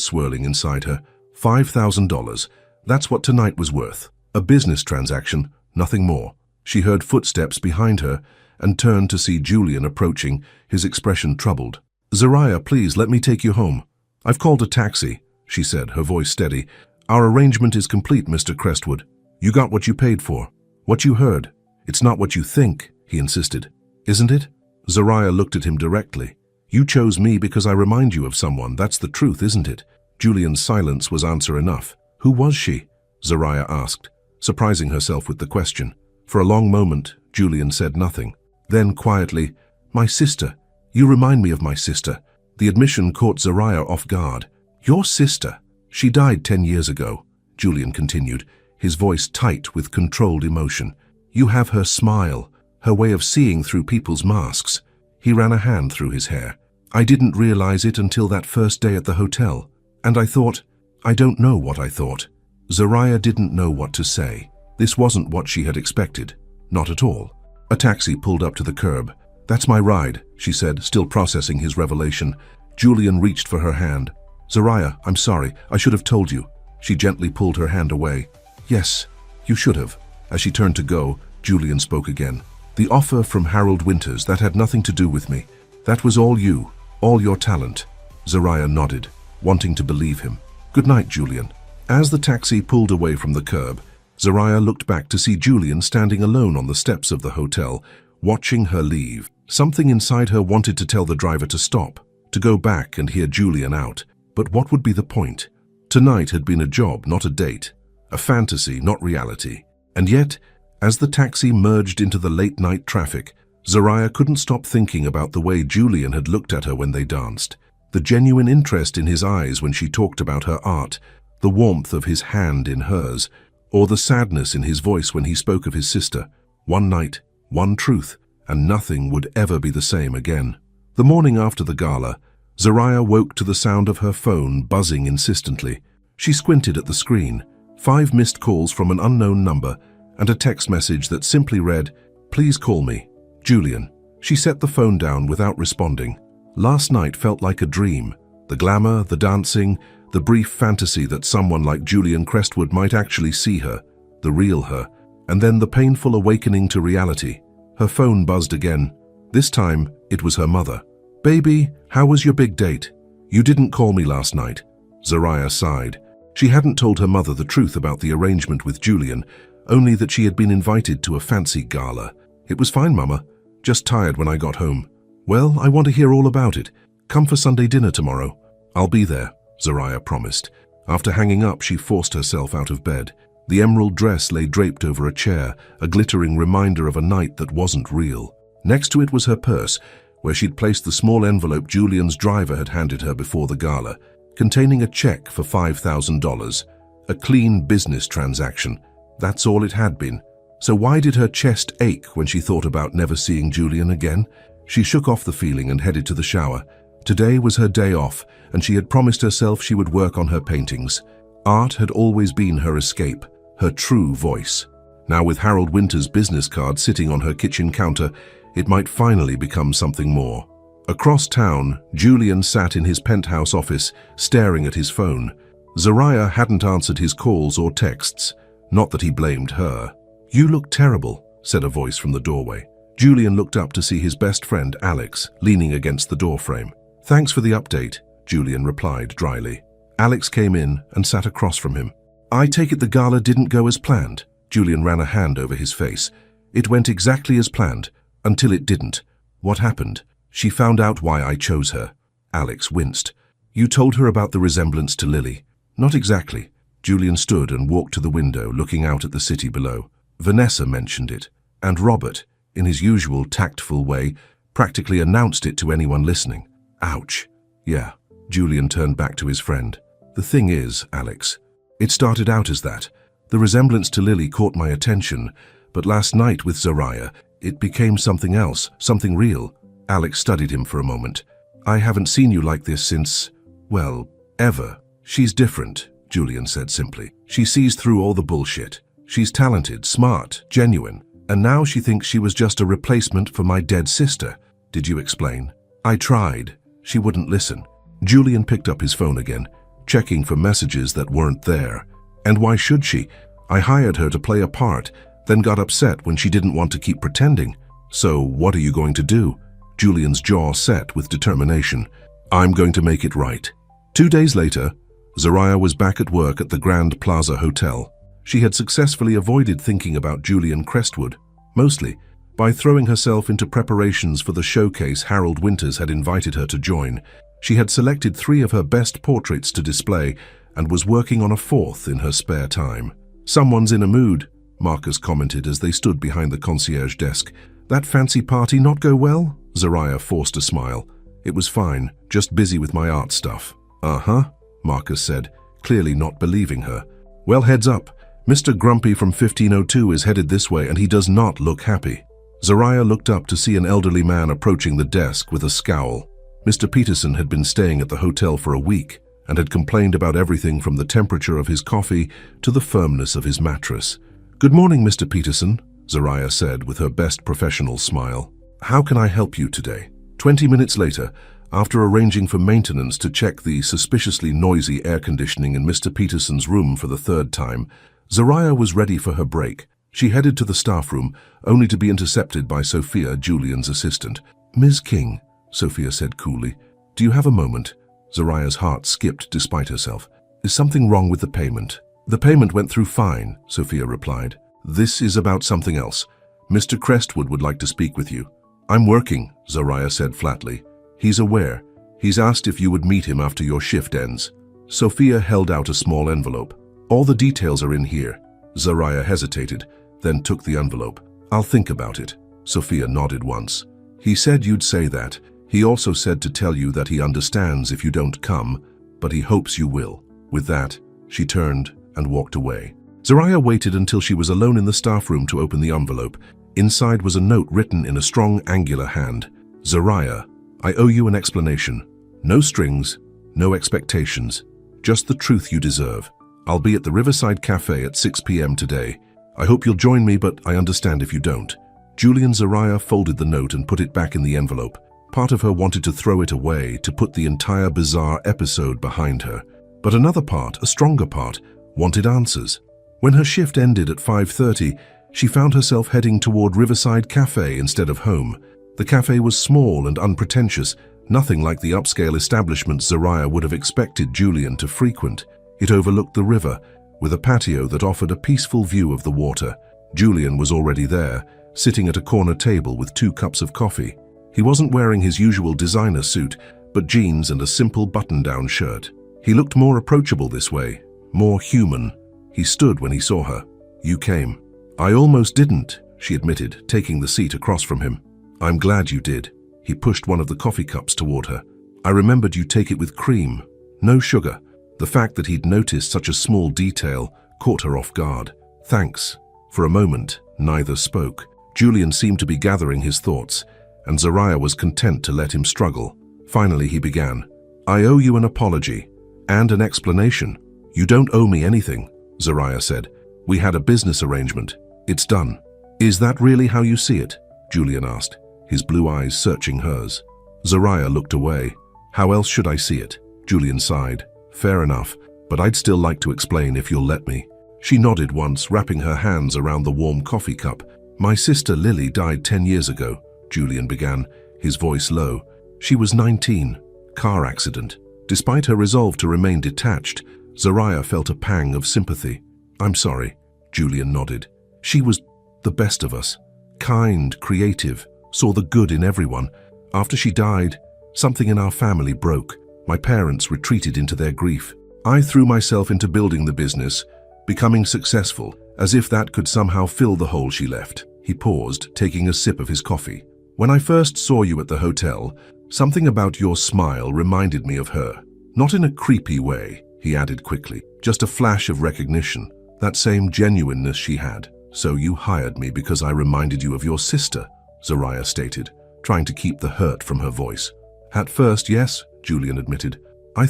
swirling inside her. $5,000. That's what tonight was worth. A business transaction, nothing more. She heard footsteps behind her and turned to see Julian approaching, his expression troubled. "Zariah, please let me take you home." "I've called a taxi," she said, her voice steady. "Our arrangement is complete, Mr. Crestwood. You got what you paid for. What you heard. It's not what you think," he insisted. "Isn't it?" Zariah looked at him directly. "You chose me because I remind you of someone. That's the truth, isn't it?" Julian's silence was answer enough. "Who was she?" Zariah asked, surprising herself with the question. For a long moment, Julian said nothing. Then, quietly, "My sister. You remind me of my sister." The admission caught Zariah off guard. "Your sister? She died 10 years ago," Julian continued, his voice tight with controlled emotion. "You have her smile, her way of seeing through people's masks." He ran a hand through his hair. "I didn't realize it until that first day at the hotel. And I don't know what I thought." Zariah didn't know what to say. This wasn't what she had expected. Not at all. A taxi pulled up to the curb. "That's my ride," she said, still processing his revelation. Julian reached for her hand. "Zariah, I'm sorry. I should have told you." She gently pulled her hand away. "Yes, you should have." As she turned to go, Julian spoke again. "The offer from Harold Winters, that had nothing to do with me. That was all you, all your talent." Zariah nodded, wanting to believe him. "Good night, Julian." As the taxi pulled away from the curb, Zariah looked back to see Julian standing alone on the steps of the hotel, watching her leave. Something inside her wanted to tell the driver to stop, to go back and hear Julian out. But what would be the point? Tonight had been a job, not a date. A fantasy, not reality. And yet, as the taxi merged into the late-night traffic, Zariah couldn't stop thinking about the way Julian had looked at her when they danced. The genuine interest in his eyes when she talked about her art, the warmth of his hand in hers, or the sadness in his voice when he spoke of his sister. One night, one truth, and nothing would ever be the same again. The morning after the gala, Zariah woke to the sound of her phone buzzing insistently. She squinted at the screen. 5 missed calls from an unknown number and a text message that simply read, "Please call me, Julian." She set the phone down without responding. Last night felt like a dream. The glamour, the dancing, the brief fantasy that someone like Julian Crestwood might actually see her, the real her, and then the painful awakening to reality. Her phone buzzed again. This time, it was her mother. "Baby, how was your big date? You didn't call me last night." Zariah sighed. She hadn't told her mother the truth about the arrangement with Julian, only that she had been invited to a fancy gala. "It was fine, Mama. Just tired when I got home." "Well, I want to hear all about it. Come for Sunday dinner tomorrow." "I'll be there," Zariah promised. After hanging up, she forced herself out of bed. The emerald dress lay draped over a chair, a glittering reminder of a night that wasn't real. Next to it was her purse, where she'd placed the small envelope Julian's driver had handed her before the gala, containing a check for $5,000. A clean business transaction. That's all it had been. So why did her chest ache when she thought about never seeing Julian again? She shook off the feeling and headed to the shower. Today was her day off, and she had promised herself she would work on her paintings. Art had always been her escape, her true voice. Now with Harold Winters' business card sitting on her kitchen counter, it might finally become something more. Across town, Julian sat in his penthouse office, staring at his phone. Zariah hadn't answered his calls or texts. Not that he blamed her. "You look terrible," said a voice from the doorway. Julian looked up to see his best friend, Alex, leaning against the doorframe. "Thanks for the update," Julian replied dryly. Alex came in and sat across from him. "I take it the gala didn't go as planned." Julian ran a hand over his face. "It went exactly as planned, until it didn't." "What happened?" "She found out why I chose her." Alex winced. "You told her about the resemblance to Lily?" "Not exactly." Julian stood and walked to the window, looking out at the city below. "Vanessa mentioned it, and Robert, in his usual tactful way, practically announced it to anyone listening." "Ouch." "Yeah." Julian turned back to his friend. "The thing is, Alex, it started out as that. The resemblance to Lily caught my attention, but last night with Zariah, it became something else, something real." Alex studied him for a moment. "I haven't seen you like this since, well, ever." "She's different," Julian said simply. "She sees through all the bullshit. She's talented, smart, genuine. And now she thinks she was just a replacement for my dead sister. Did you explain? I tried. She wouldn't listen. Julian picked up his phone again, checking for messages that weren't there. And why should she? I hired her to play a part, then got upset when she didn't want to keep pretending. So what are you going to do? Julian's jaw set with determination. I'm going to make it right. 2 days later, Zariah was back at work at the Grand Plaza Hotel. She had successfully avoided thinking about Julian Crestwood, mostly by throwing herself into preparations for the showcase Harold Winters had invited her to join. She had selected 3 of her best portraits to display and was working on a 4th in her spare time. Someone's in a mood, Marcus commented as they stood behind the concierge desk. That fancy party not go well? Zariah forced a smile. It was fine, just busy with my art stuff. Uh-huh, Marcus said, clearly not believing her. Well, heads up. Mr. Grumpy from 1502 is headed this way and he does not look happy. Zariah looked up to see an elderly man approaching the desk with a scowl. Mr. Peterson had been staying at the hotel for a week and had complained about everything from the temperature of his coffee to the firmness of his mattress. Good morning, Mr. Peterson, Zariah said with her best professional smile. How can I help you today? 20 minutes later, after arranging for maintenance to check the suspiciously noisy air conditioning in Mr. Peterson's room for the 3rd time, Zariah was ready for her break. She headed to the staff room, only to be intercepted by Sophia, Julian's assistant. Ms. King, Sophia said coolly, do you have a moment? Zariah's heart skipped despite herself. Is something wrong with the payment? The payment went through fine, Sophia replied. This is about something else. Mr. Crestwood would like to speak with you. I'm working, Zariah said flatly. He's aware. He's asked if you would meet him after your shift ends. Sophia held out a small envelope. All the details are in here. Zariah hesitated, then took the envelope. I'll think about it. Sophia nodded once. He said you'd say that. He also said to tell you that he understands if you don't come, but he hopes you will. With that, she turned and walked away. Zariah waited until she was alone in the staff room to open the envelope. Inside was a note written in a strong, angular hand. Zariah, I owe you an explanation. No strings, no expectations. Just the truth you deserve. I'll be at the Riverside Cafe at 6 p.m. today. I hope you'll join me, but I understand if you don't. Julian Zariah folded the note and put it back in the envelope. Part of her wanted to throw it away, to put the entire bizarre episode behind her. But another part, a stronger part, wanted answers. When her shift ended at 5:30, she found herself heading toward Riverside Cafe instead of home. The cafe was small and unpretentious, nothing like the upscale establishments Zariah would have expected Julian to frequent. It overlooked the river, with a patio that offered a peaceful view of the water. Julian was already there, sitting at a corner table with 2 cups of coffee. He wasn't wearing his usual designer suit, but jeans and a simple button-down shirt. He looked more approachable this way, more human. He stood when he saw her. You came. I almost didn't, she admitted, taking the seat across from him. I'm glad you did. He pushed one of the coffee cups toward her. I remembered you take it with cream, no sugar. The fact that he'd noticed such a small detail caught her off guard. Thanks. For a moment, neither spoke. Julian seemed to be gathering his thoughts, and Zariah was content to let him struggle. Finally, he began. I owe you an apology and an explanation. You don't owe me anything, Zariah said. We had a business arrangement. It's done. Is that really how you see it? Julian asked, his blue eyes searching hers. Zariah looked away. How else should I see it? Julian sighed. Fair enough, but I'd still like to explain if you'll let me. She nodded once, wrapping her hands around the warm coffee cup. My sister Lily died 10 years ago, Julian began, his voice low. She was 19. Car accident. Despite her resolve to remain detached, Zariah felt a pang of sympathy. I'm sorry, Julian nodded. She was the best of us. Kind, creative, saw the good in everyone. After she died, something in our family broke. My parents retreated into their grief. I threw myself into building the business, becoming successful, as if that could somehow fill the hole she left. He paused, taking a sip of his coffee. When I first saw you at the hotel, something about your smile reminded me of her. Not in a creepy way, he added quickly, just a flash of recognition, that same genuineness she had. So you hired me because I reminded you of your sister, Zariah stated, trying to keep the hurt from her voice. At first, yes, Julian admitted. I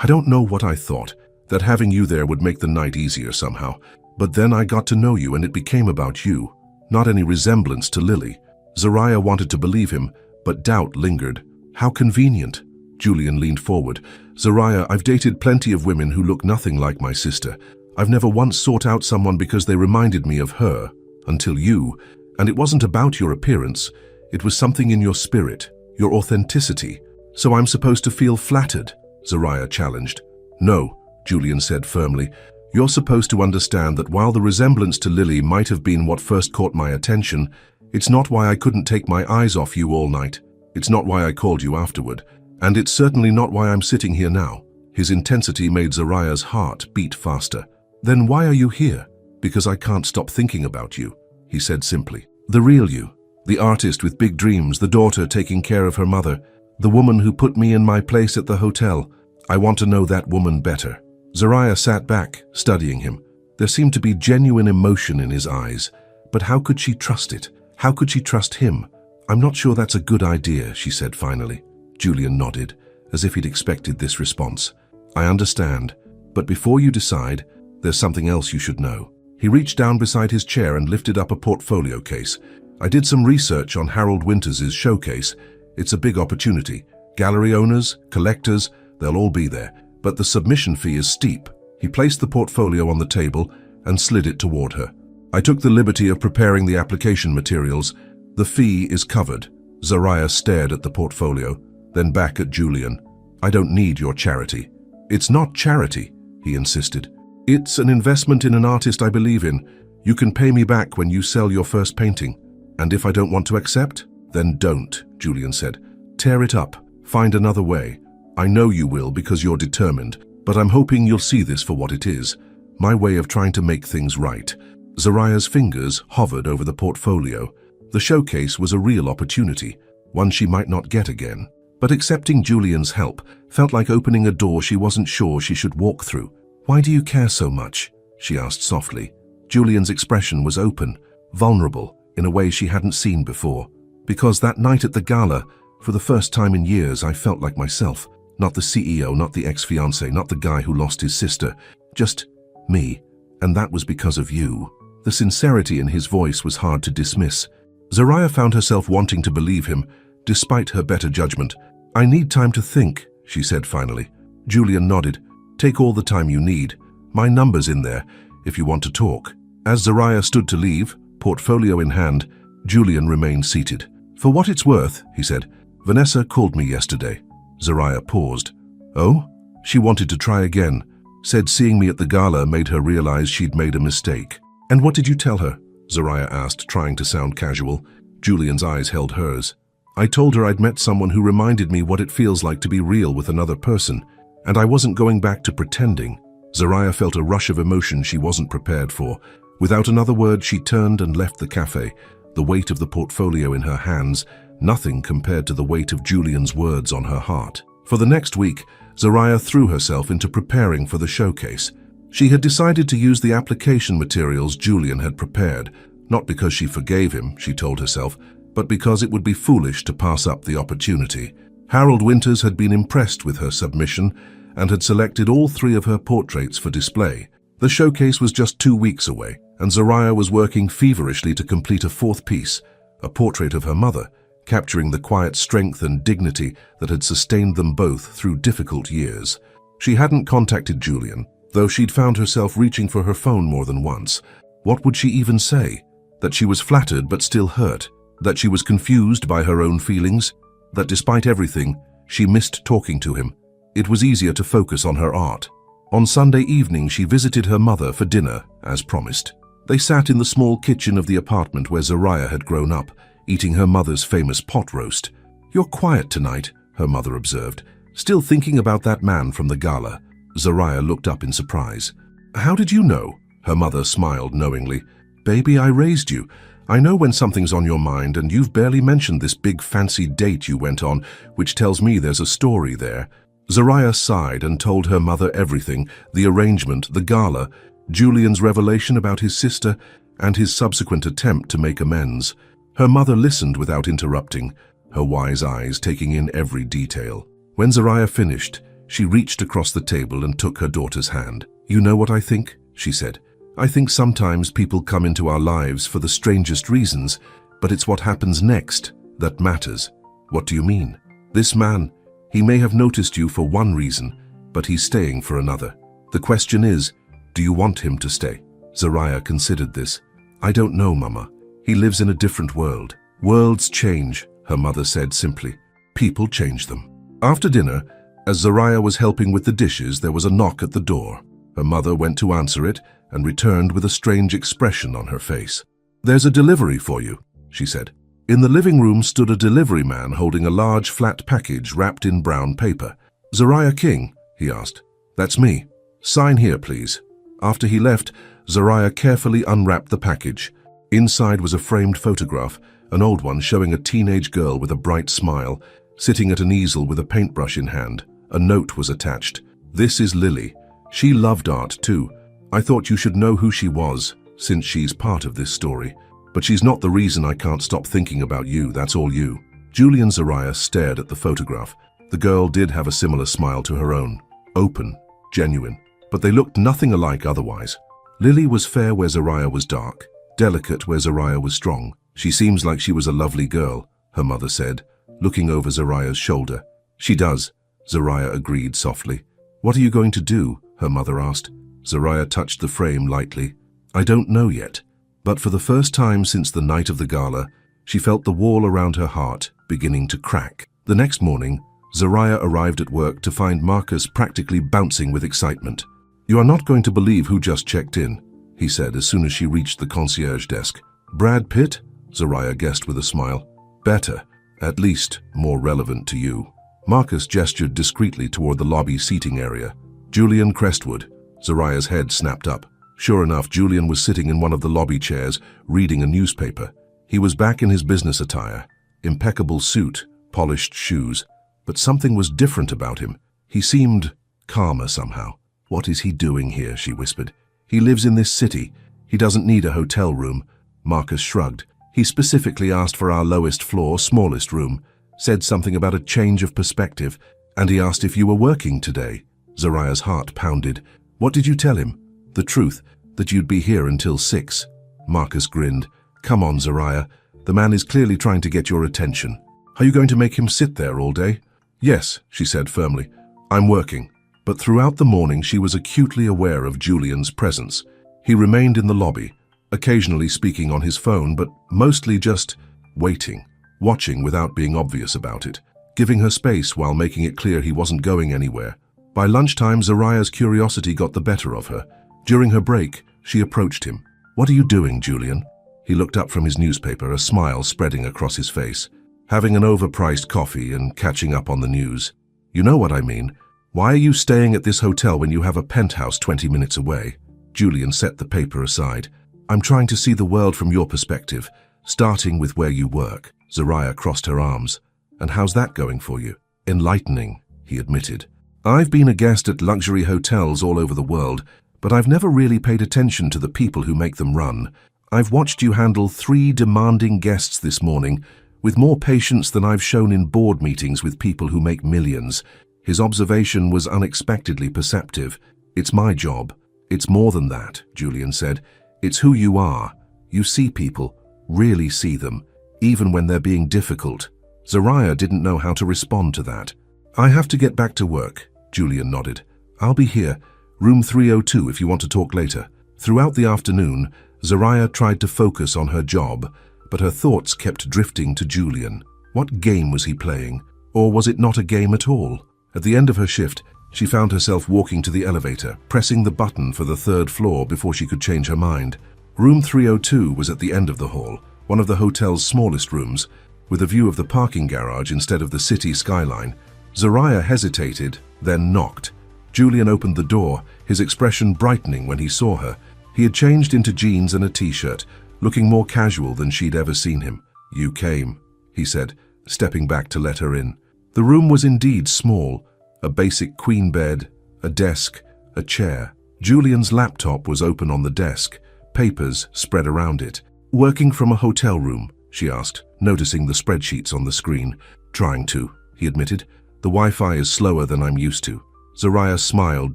don't know what I thought, that having you there would make the night easier somehow. But then I got to know you and it became about you. not any resemblance to Lily. Zariah wanted to believe him, but doubt lingered. How convenient. Julian leaned forward. Zariah, I've dated plenty of women who look nothing like my sister. I've never once sought out someone because they reminded me of her, until you. And it wasn't about your appearance. It was something in your spirit, your authenticity. So I'm supposed to feel flattered? Zariah challenged. No, Julian said firmly. You're supposed to understand that while the resemblance to Lily might have been what first caught my attention, it's not why I couldn't take my eyes off you all night. It's not why I called you afterward. And it's certainly not why I'm sitting here now. His intensity made Zariah's heart beat faster. Then why are you here? Because I can't stop thinking about you, he said simply. The real you. The artist with big dreams, the daughter taking care of her mother, the woman who put me in my place at the hotel. I want to know that woman better. Zariah sat back, studying him. There seemed to be genuine emotion in his eyes. But how could she trust it? How could she trust him? I'm not sure that's a good idea, she said finally. Julian nodded, as if he'd expected this response. I understand, but before you decide, there's something else you should know. He reached down beside his chair and lifted up a portfolio case. I did some research on Harold Winters's showcase. It's a big opportunity. Gallery owners, collectors, they'll all be there. But the submission fee is steep. He placed the portfolio on the table and slid it toward her. I took the liberty of preparing the application materials. The fee is covered. Zariah stared at the portfolio, then back at Julian. I don't need your charity. It's not charity, he insisted. It's an investment in an artist I believe in. You can pay me back when you sell your first painting. And if I don't want to accept, then don't, Julian said. Tear it up. Find another way. I know you will because you're determined, but I'm hoping you'll see this for what it is. My way of trying to make things right. Zariah's fingers hovered over the portfolio. The showcase was a real opportunity, one she might not get again. But accepting Julian's help felt like opening a door she wasn't sure she should walk through. Why do you care so much? She asked softly. Julian's expression was open, vulnerable, in a way she hadn't seen before. Because that night at the gala, for the first time in years, I felt like myself. Not the CEO, not the ex-fiancé, not the guy who lost his sister. Just me. And that was because of you. The sincerity in his voice was hard to dismiss. Zariah found herself wanting to believe him, despite her better judgment. I need time to think, she said finally. Julian nodded. Take all the time you need. My number's in there, if you want to talk. As Zariah stood to leave, portfolio in hand, Julian remained seated. For what it's worth, he said, Vanessa called me yesterday. Zariah paused. Oh? She wanted to try again. Said seeing me at the gala made her realize she'd made a mistake. And what did you tell her? Zariah asked, trying to sound casual. Julian's eyes held hers. I told her I'd met someone who reminded me what it feels like to be real with another person, and I wasn't going back to pretending. Zariah felt a rush of emotion she wasn't prepared for. Without another word, she turned and left the cafe, the weight of the portfolio in her hands, nothing compared to the weight of Julian's words on her heart. For the next week, Zariah threw herself into preparing for the showcase. She had decided to use the application materials Julian had prepared, not because she forgave him, she told herself, but because it would be foolish to pass up the opportunity. Harold Winters had been impressed with her submission and had selected all 3 of her portraits for display. The showcase was just 2 weeks away, and Zariah was working feverishly to complete a 4th piece, a portrait of her mother, capturing the quiet strength and dignity that had sustained them both through difficult years. She hadn't contacted Julian, though she'd found herself reaching for her phone more than once. What would she even say? That she was flattered but still hurt? That she was confused by her own feelings? That despite everything, she missed talking to him? It was easier to focus on her art. On Sunday evening, she visited her mother for dinner, as promised. They sat in the small kitchen of the apartment where Zariah had grown up, eating her mother's famous pot roast. You're quiet tonight, her mother observed. Still thinking about that man from the gala. Zariah looked up in surprise. How did you know? Her mother smiled knowingly. Baby, I raised you. I know when something's on your mind, and you've barely mentioned this big fancy date you went on, which tells me there's a story there. Zariah sighed and told her mother everything, the arrangement, the gala, Julian's revelation about his sister, and his subsequent attempt to make amends. Her mother listened without interrupting, her wise eyes taking in every detail. When Zariah finished, she reached across the table and took her daughter's hand. You know what I think? She said. I think sometimes people come into our lives for the strangest reasons, but it's what happens next that matters. What do you mean? This man, he may have noticed you for one reason, but he's staying for another. The question is, do you want him to stay? Zariah considered this. I don't know, Mama. He lives in a different world. Worlds change, her mother said simply. People change them. After dinner, as Zariah was helping with the dishes, there was a knock at the door. Her mother went to answer it and returned with a strange expression on her face. There's a delivery for you, she said. In the living room stood a delivery man holding a large flat package wrapped in brown paper. Zariah King, he asked. That's me. Sign here, please. After he left, Zariah carefully unwrapped the package. Inside was a framed photograph, an old one showing a teenage girl with a bright smile, sitting at an easel with a paintbrush in hand. A note was attached. This is Lily. She loved art too. I thought you should know who she was, since she's part of this story. But she's not the reason I can't stop thinking about you, that's all you. Julian Zariah stared at the photograph. The girl did have a similar smile to her own. Open, genuine, but they looked nothing alike otherwise. Lily was fair where Zariah was dark, delicate where Zariah was strong. She seems like she was a lovely girl, her mother said, looking over Zariah's shoulder. She does, Zariah agreed softly. What are you going to do? Her mother asked. Zariah touched the frame lightly. I don't know yet, but for the first time since the night of the gala, she felt the wall around her heart beginning to crack. The next morning, Zariah arrived at work to find Marcus practically bouncing with excitement. You are not going to believe who just checked in, he said as soon as she reached the concierge desk. Brad Pitt? Zariah guessed with a smile. Better, at least more relevant to you. Marcus gestured discreetly toward the lobby seating area. Julian Crestwood. Zariah's head snapped up. Sure enough, Julian was sitting in one of the lobby chairs, reading a newspaper. He was back in his business attire. Impeccable suit, polished shoes. But something was different about him. He seemed calmer somehow. What is he doing here? She whispered. He lives in this city. He doesn't need a hotel room. Marcus shrugged. He specifically asked for our lowest floor, smallest room, said something about a change of perspective, and he asked if you were working today. Zariah's heart pounded. What did you tell him? The truth, that you'd be here until 6. Marcus grinned. Come on, Zariah. The man is clearly trying to get your attention. Are you going to make him sit there all day? Yes, she said firmly. I'm working. But throughout the morning she was acutely aware of Julian's presence. He remained in the lobby, occasionally speaking on his phone, but mostly just waiting, watching without being obvious about it, giving her space while making it clear he wasn't going anywhere. By lunchtime, Zariah's curiosity got the better of her. During her break, she approached him. What are you doing, Julian? He looked up from his newspaper, a smile spreading across his face. Having an overpriced coffee and catching up on the news. You know what I mean. Why are you staying at this hotel when you have a penthouse 20 minutes away? Julian set the paper aside. I'm trying to see the world from your perspective, starting with where you work. Zariah crossed her arms. And how's that going for you? Enlightening, he admitted. I've been a guest at luxury hotels all over the world, but I've never really paid attention to the people who make them run. I've watched you handle 3 demanding guests this morning, with more patience than I've shown in board meetings with people who make millions. His observation was unexpectedly perceptive. It's my job. It's more than that, Julian said. It's who you are. You see people, really see them, even when they're being difficult. Zariah didn't know how to respond to that. I have to get back to work, Julian nodded. I'll be here, room 302 if you want to talk later. Throughout the afternoon, Zariah tried to focus on her job, but her thoughts kept drifting to Julian. What game was he playing? Or was it not a game at all? At the end of her shift, she found herself walking to the elevator, pressing the button for the 3rd floor before she could change her mind. Room 302 was at the end of the hall, one of the hotel's smallest rooms, with a view of the parking garage instead of the city skyline. Zariah hesitated, then knocked. Julian opened the door, his expression brightening when he saw her. He had changed into jeans and a t-shirt, looking more casual than she'd ever seen him. You came, he said, stepping back to let her in. The room was indeed small, a basic queen bed, a desk, a chair. Julian's laptop was open on the desk, papers spread around it. Working from a hotel room, she asked, noticing the spreadsheets on the screen. Trying to, he admitted. The Wi-Fi is slower than I'm used to. Zariah smiled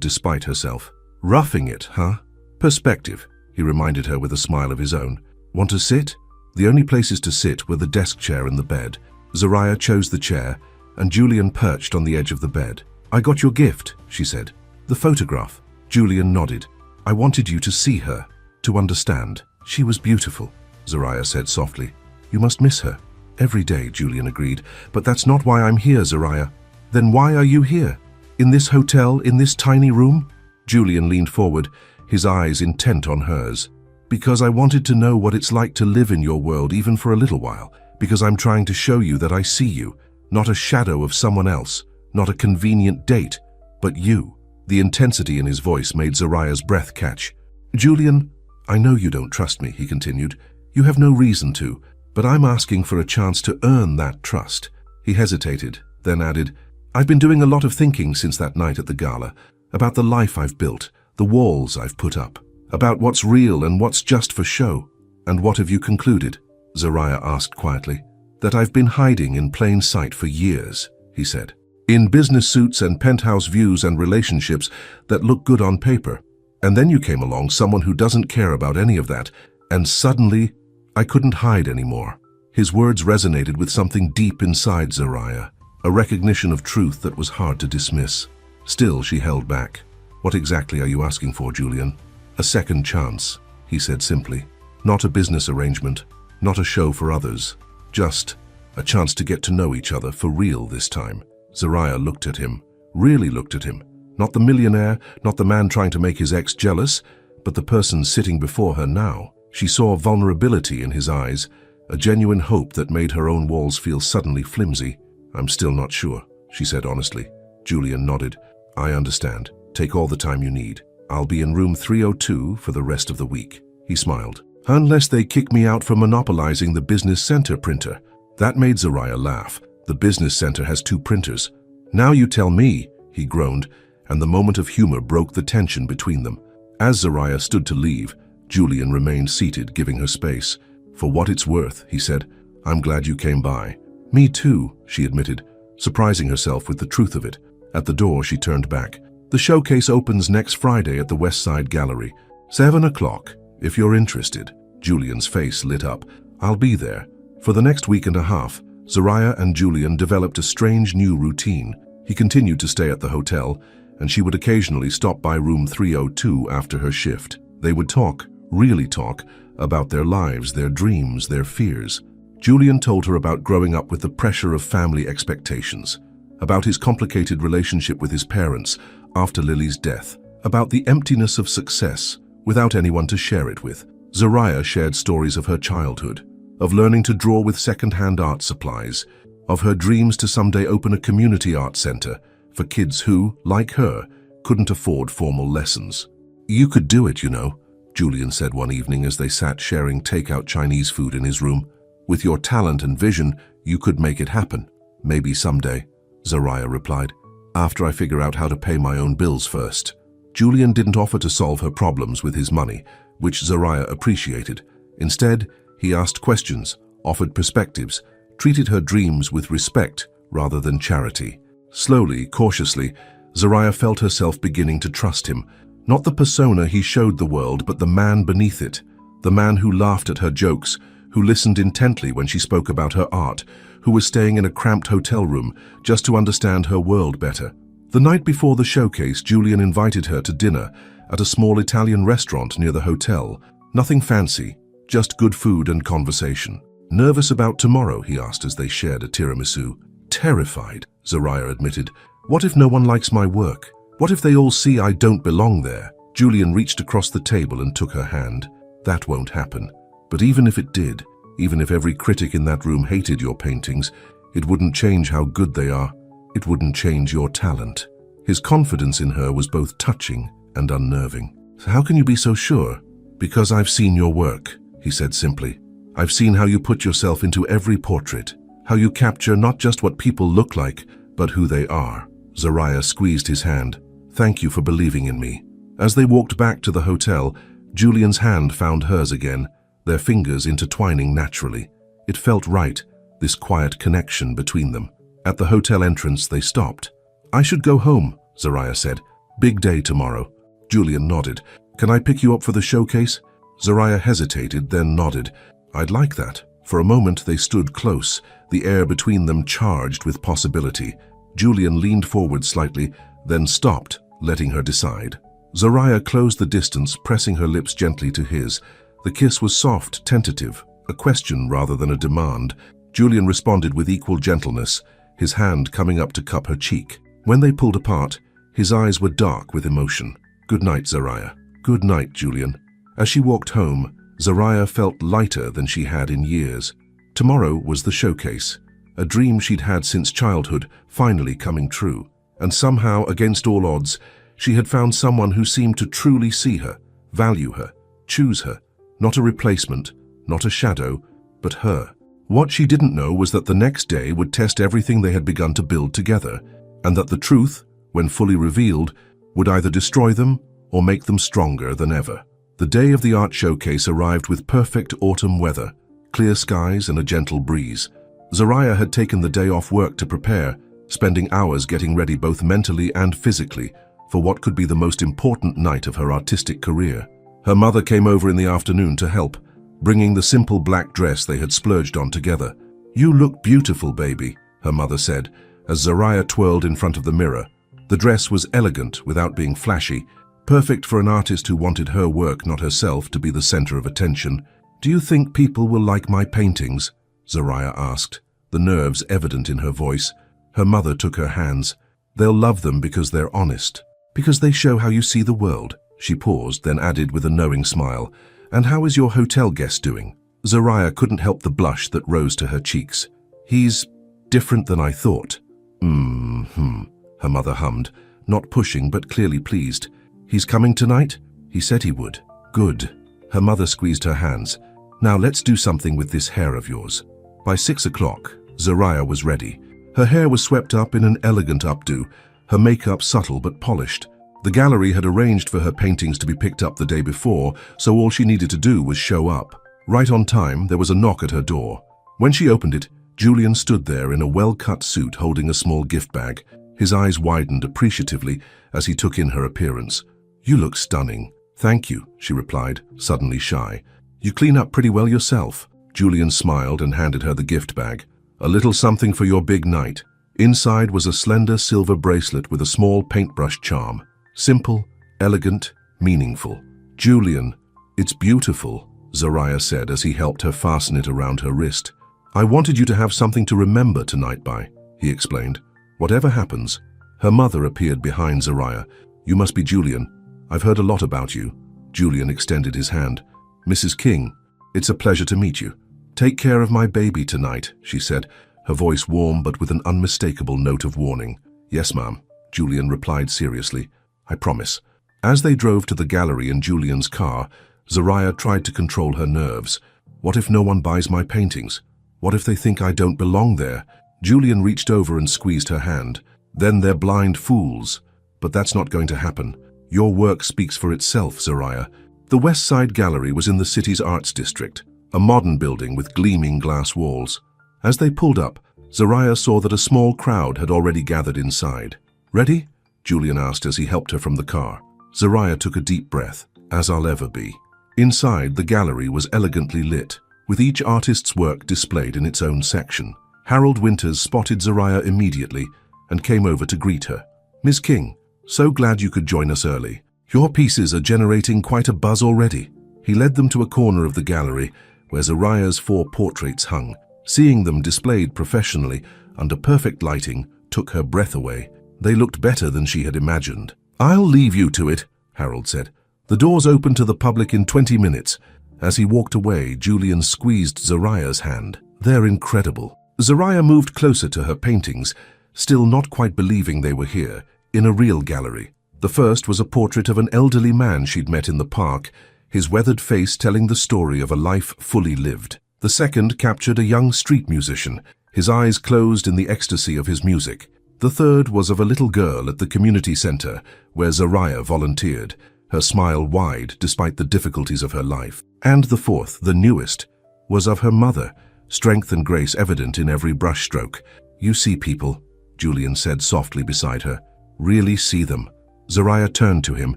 despite herself. Roughing it, huh? Perspective, he reminded her with a smile of his own. Want to sit? The only places to sit were the desk chair and the bed. Zariah chose the chair, and Julian perched on the edge of the bed. I got your gift, she said. The photograph. Julian nodded. I wanted you to see her, to understand. She was beautiful, Zariah said softly. You must miss her. Every day, Julian agreed. But that's not why I'm here, Zariah. Then why are you here? In this hotel, in this tiny room? Julian leaned forward, his eyes intent on hers. Because I wanted to know what it's like to live in your world even for a little while. Because I'm trying to show you that I see you, not a shadow of someone else, not a convenient date, but you. The intensity in his voice made Zariah's breath catch. Julian, I know you don't trust me, he continued. You have no reason to, but I'm asking for a chance to earn that trust. He hesitated, then added, I've been doing a lot of thinking since that night at the gala, about the life I've built, the walls I've put up, about what's real and what's just for show. And what have you concluded? Zariah asked quietly. That I've been hiding in plain sight for years, he said. In business suits and penthouse views and relationships that look good on paper. And then you came along, someone who doesn't care about any of that, and suddenly I couldn't hide anymore. His words resonated with something deep inside Zariah, a recognition of truth that was hard to dismiss. Still, she held back. What exactly are you asking for, Julian? A second chance, he said simply. Not a business arrangement, not a show for others, just a chance to get to know each other for real this time. Zariah looked at him, really looked at him. Not the millionaire, not the man trying to make his ex jealous, but the person sitting before her now. She saw vulnerability in his eyes, a genuine hope that made her own walls feel suddenly flimsy. I'm still not sure, she said honestly. Julian nodded. I understand. Take all the time you need. I'll be in room 302 for the rest of the week. He smiled. Unless they kick me out for monopolizing the business center printer. That made Zariah laugh. The business center has 2 printers. Now you tell me, he groaned, and the moment of humor broke the tension between them. As Zariah stood to leave, Julian remained seated, giving her space. For what it's worth, he said, I'm glad you came by. Me too, she admitted, surprising herself with the truth of it. At the door, she turned back. The showcase opens next Friday at the West Side Gallery. 7 o'clock, if you're interested. Julian's face lit up. I'll be there. For the next week and a half, Zariah and Julian developed a strange new routine. He continued to stay at the hotel, and she would occasionally stop by room 302 after her shift. They would talk, really talk, about their lives, their dreams, their fears. Julian told her about growing up with the pressure of family expectations, about his complicated relationship with his parents after Lily's death, about the emptiness of success without anyone to share it with. Zariah shared stories of her childhood, of learning to draw with second-hand art supplies, of her dreams to someday open a community art center for kids who, like her, couldn't afford formal lessons. You could do it, you know, Julian said one evening as they sat sharing takeout Chinese food in his room. With your talent and vision, you could make it happen. Maybe someday, Zariah replied. After I figure out how to pay my own bills first. Julian didn't offer to solve her problems with his money, which Zariah appreciated. Instead, he asked questions, offered perspectives, treated her dreams with respect rather than charity. Slowly, cautiously, Zariah felt herself beginning to trust him. Not the persona he showed the world, but the man beneath it. The man who laughed at her jokes, who listened intently when she spoke about her art, who was staying in a cramped hotel room just to understand her world better. The night before the showcase, Julian invited her to dinner at a small Italian restaurant near the hotel. Nothing fancy, just good food and conversation. Nervous about tomorrow, he asked as they shared a tiramisu. Terrified, Zariah admitted. What if no one likes my work? What if they all see I don't belong there? Julian reached across the table and took her hand. That won't happen. But even if it did, even if every critic in that room hated your paintings, it wouldn't change how good they are. It wouldn't change your talent. His confidence in her was both touching and unnerving. How can you be so sure? Because I've seen your work, he said simply. I've seen how you put yourself into every portrait, how you capture not just what people look like, but who they are. Zariah squeezed his hand. Thank you for believing in me. As they walked back to the hotel, Julian's hand found hers again, their fingers intertwining naturally. It felt right, this quiet connection between them. At the hotel entrance, they stopped. I should go home, Zariah said. Big day tomorrow. Julian nodded. Can I pick you up for the showcase? Zariah hesitated, then nodded. I'd like that. For a moment they stood close, the air between them charged with possibility. Julian leaned forward slightly, then stopped, letting her decide. Zariah closed the distance, pressing her lips gently to his. The kiss was soft, tentative, a question rather than a demand. Julian responded with equal gentleness, his hand coming up to cup her cheek. When they pulled apart, his eyes were dark with emotion. Good night, Zariah. Good night, Julian. As she walked home, Zariah felt lighter than she had in years. Tomorrow was the showcase, a dream she'd had since childhood, finally coming true. And somehow, against all odds, she had found someone who seemed to truly see her, value her, choose her. Not a replacement, not a shadow, but her. What she didn't know was that the next day would test everything they had begun to build together, and that the truth, when fully revealed, would either destroy them or make them stronger than ever. The day of the art showcase arrived with perfect autumn weather, clear skies and a gentle breeze. Zariah had taken the day off work to prepare, spending hours getting ready both mentally and physically for what could be the most important night of her artistic career. Her mother came over in the afternoon to help, bringing the simple black dress they had splurged on together. You look beautiful, baby, her mother said, as Zariah twirled in front of the mirror. The dress was elegant without being flashy, perfect for an artist who wanted her work, not herself, to be the center of attention. Do you think people will like my paintings? Zariah asked, the nerves evident in her voice. Her mother took her hands. They'll love them because they're honest, because they show how you see the world. She paused, then added with a knowing smile, and how is your hotel guest doing? Zariah couldn't help the blush that rose to her cheeks. He's different than I thought. Her mother hummed, not pushing but clearly pleased. He's coming tonight? He said he would. Good. Her mother squeezed her hands. Now let's do something with this hair of yours. By 6 o'clock, Zariah was ready. Her hair was swept up in an elegant updo, her makeup subtle but polished. The gallery had arranged for her paintings to be picked up the day before, so all she needed to do was show up. Right on time, there was a knock at her door. When she opened it, Julian stood there in a well-cut suit holding a small gift bag. His eyes widened appreciatively as he took in her appearance. You look stunning. Thank you, she replied, suddenly shy. You clean up pretty well yourself. Julian smiled and handed her the gift bag. A little something for your big night. Inside was a slender silver bracelet with a small paintbrush charm. Simple, elegant, meaningful. Julian, it's beautiful, Zariah said as he helped her fasten it around her wrist. I wanted you to have something to remember tonight by, he explained. Whatever happens. Her mother appeared behind Zariah. You must be Julian. I've heard a lot about you. Julian extended his hand. Mrs. King, it's a pleasure to meet you. Take care of my baby tonight, she said, her voice warm but with an unmistakable note of warning. Yes, ma'am, Julian replied seriously. I promise. As they drove to the gallery in Julian's car, Zariah tried to control her nerves. What if no one buys my paintings? What if they think I don't belong there? Julian reached over and squeezed her hand. Then they're blind fools. But that's not going to happen. Your work speaks for itself, Zariah. The West Side Gallery was in the city's arts district, a modern building with gleaming glass walls. As they pulled up, Zariah saw that a small crowd had already gathered inside. Ready? Julian asked as he helped her from the car. Zariah took a deep breath, as I'll ever be. Inside, the gallery was elegantly lit, with each artist's work displayed in its own section. Harold Winters spotted Zariah immediately and came over to greet her. Miss King, so glad you could join us early. Your pieces are generating quite a buzz already. He led them to a corner of the gallery where Zariah's 4 portraits hung. Seeing them displayed professionally under perfect lighting took her breath away. They looked better than she had imagined. I'll leave you to it, Harold said. The doors open to the public in 20 minutes. As he walked away, Julian squeezed Zariah's hand. They're incredible. Zariah moved closer to her paintings, still not quite believing they were here, in a real gallery. The first was a portrait of an elderly man she'd met in the park, his weathered face telling the story of a life fully lived. The second captured a young street musician, his eyes closed in the ecstasy of his music. The third was of a little girl at the community center, where Zariah volunteered, her smile wide despite the difficulties of her life. And the fourth, the newest, was of her mother, strength and grace evident in every brushstroke. You see people, Julian said softly beside her. Really see them. Zariah turned to him,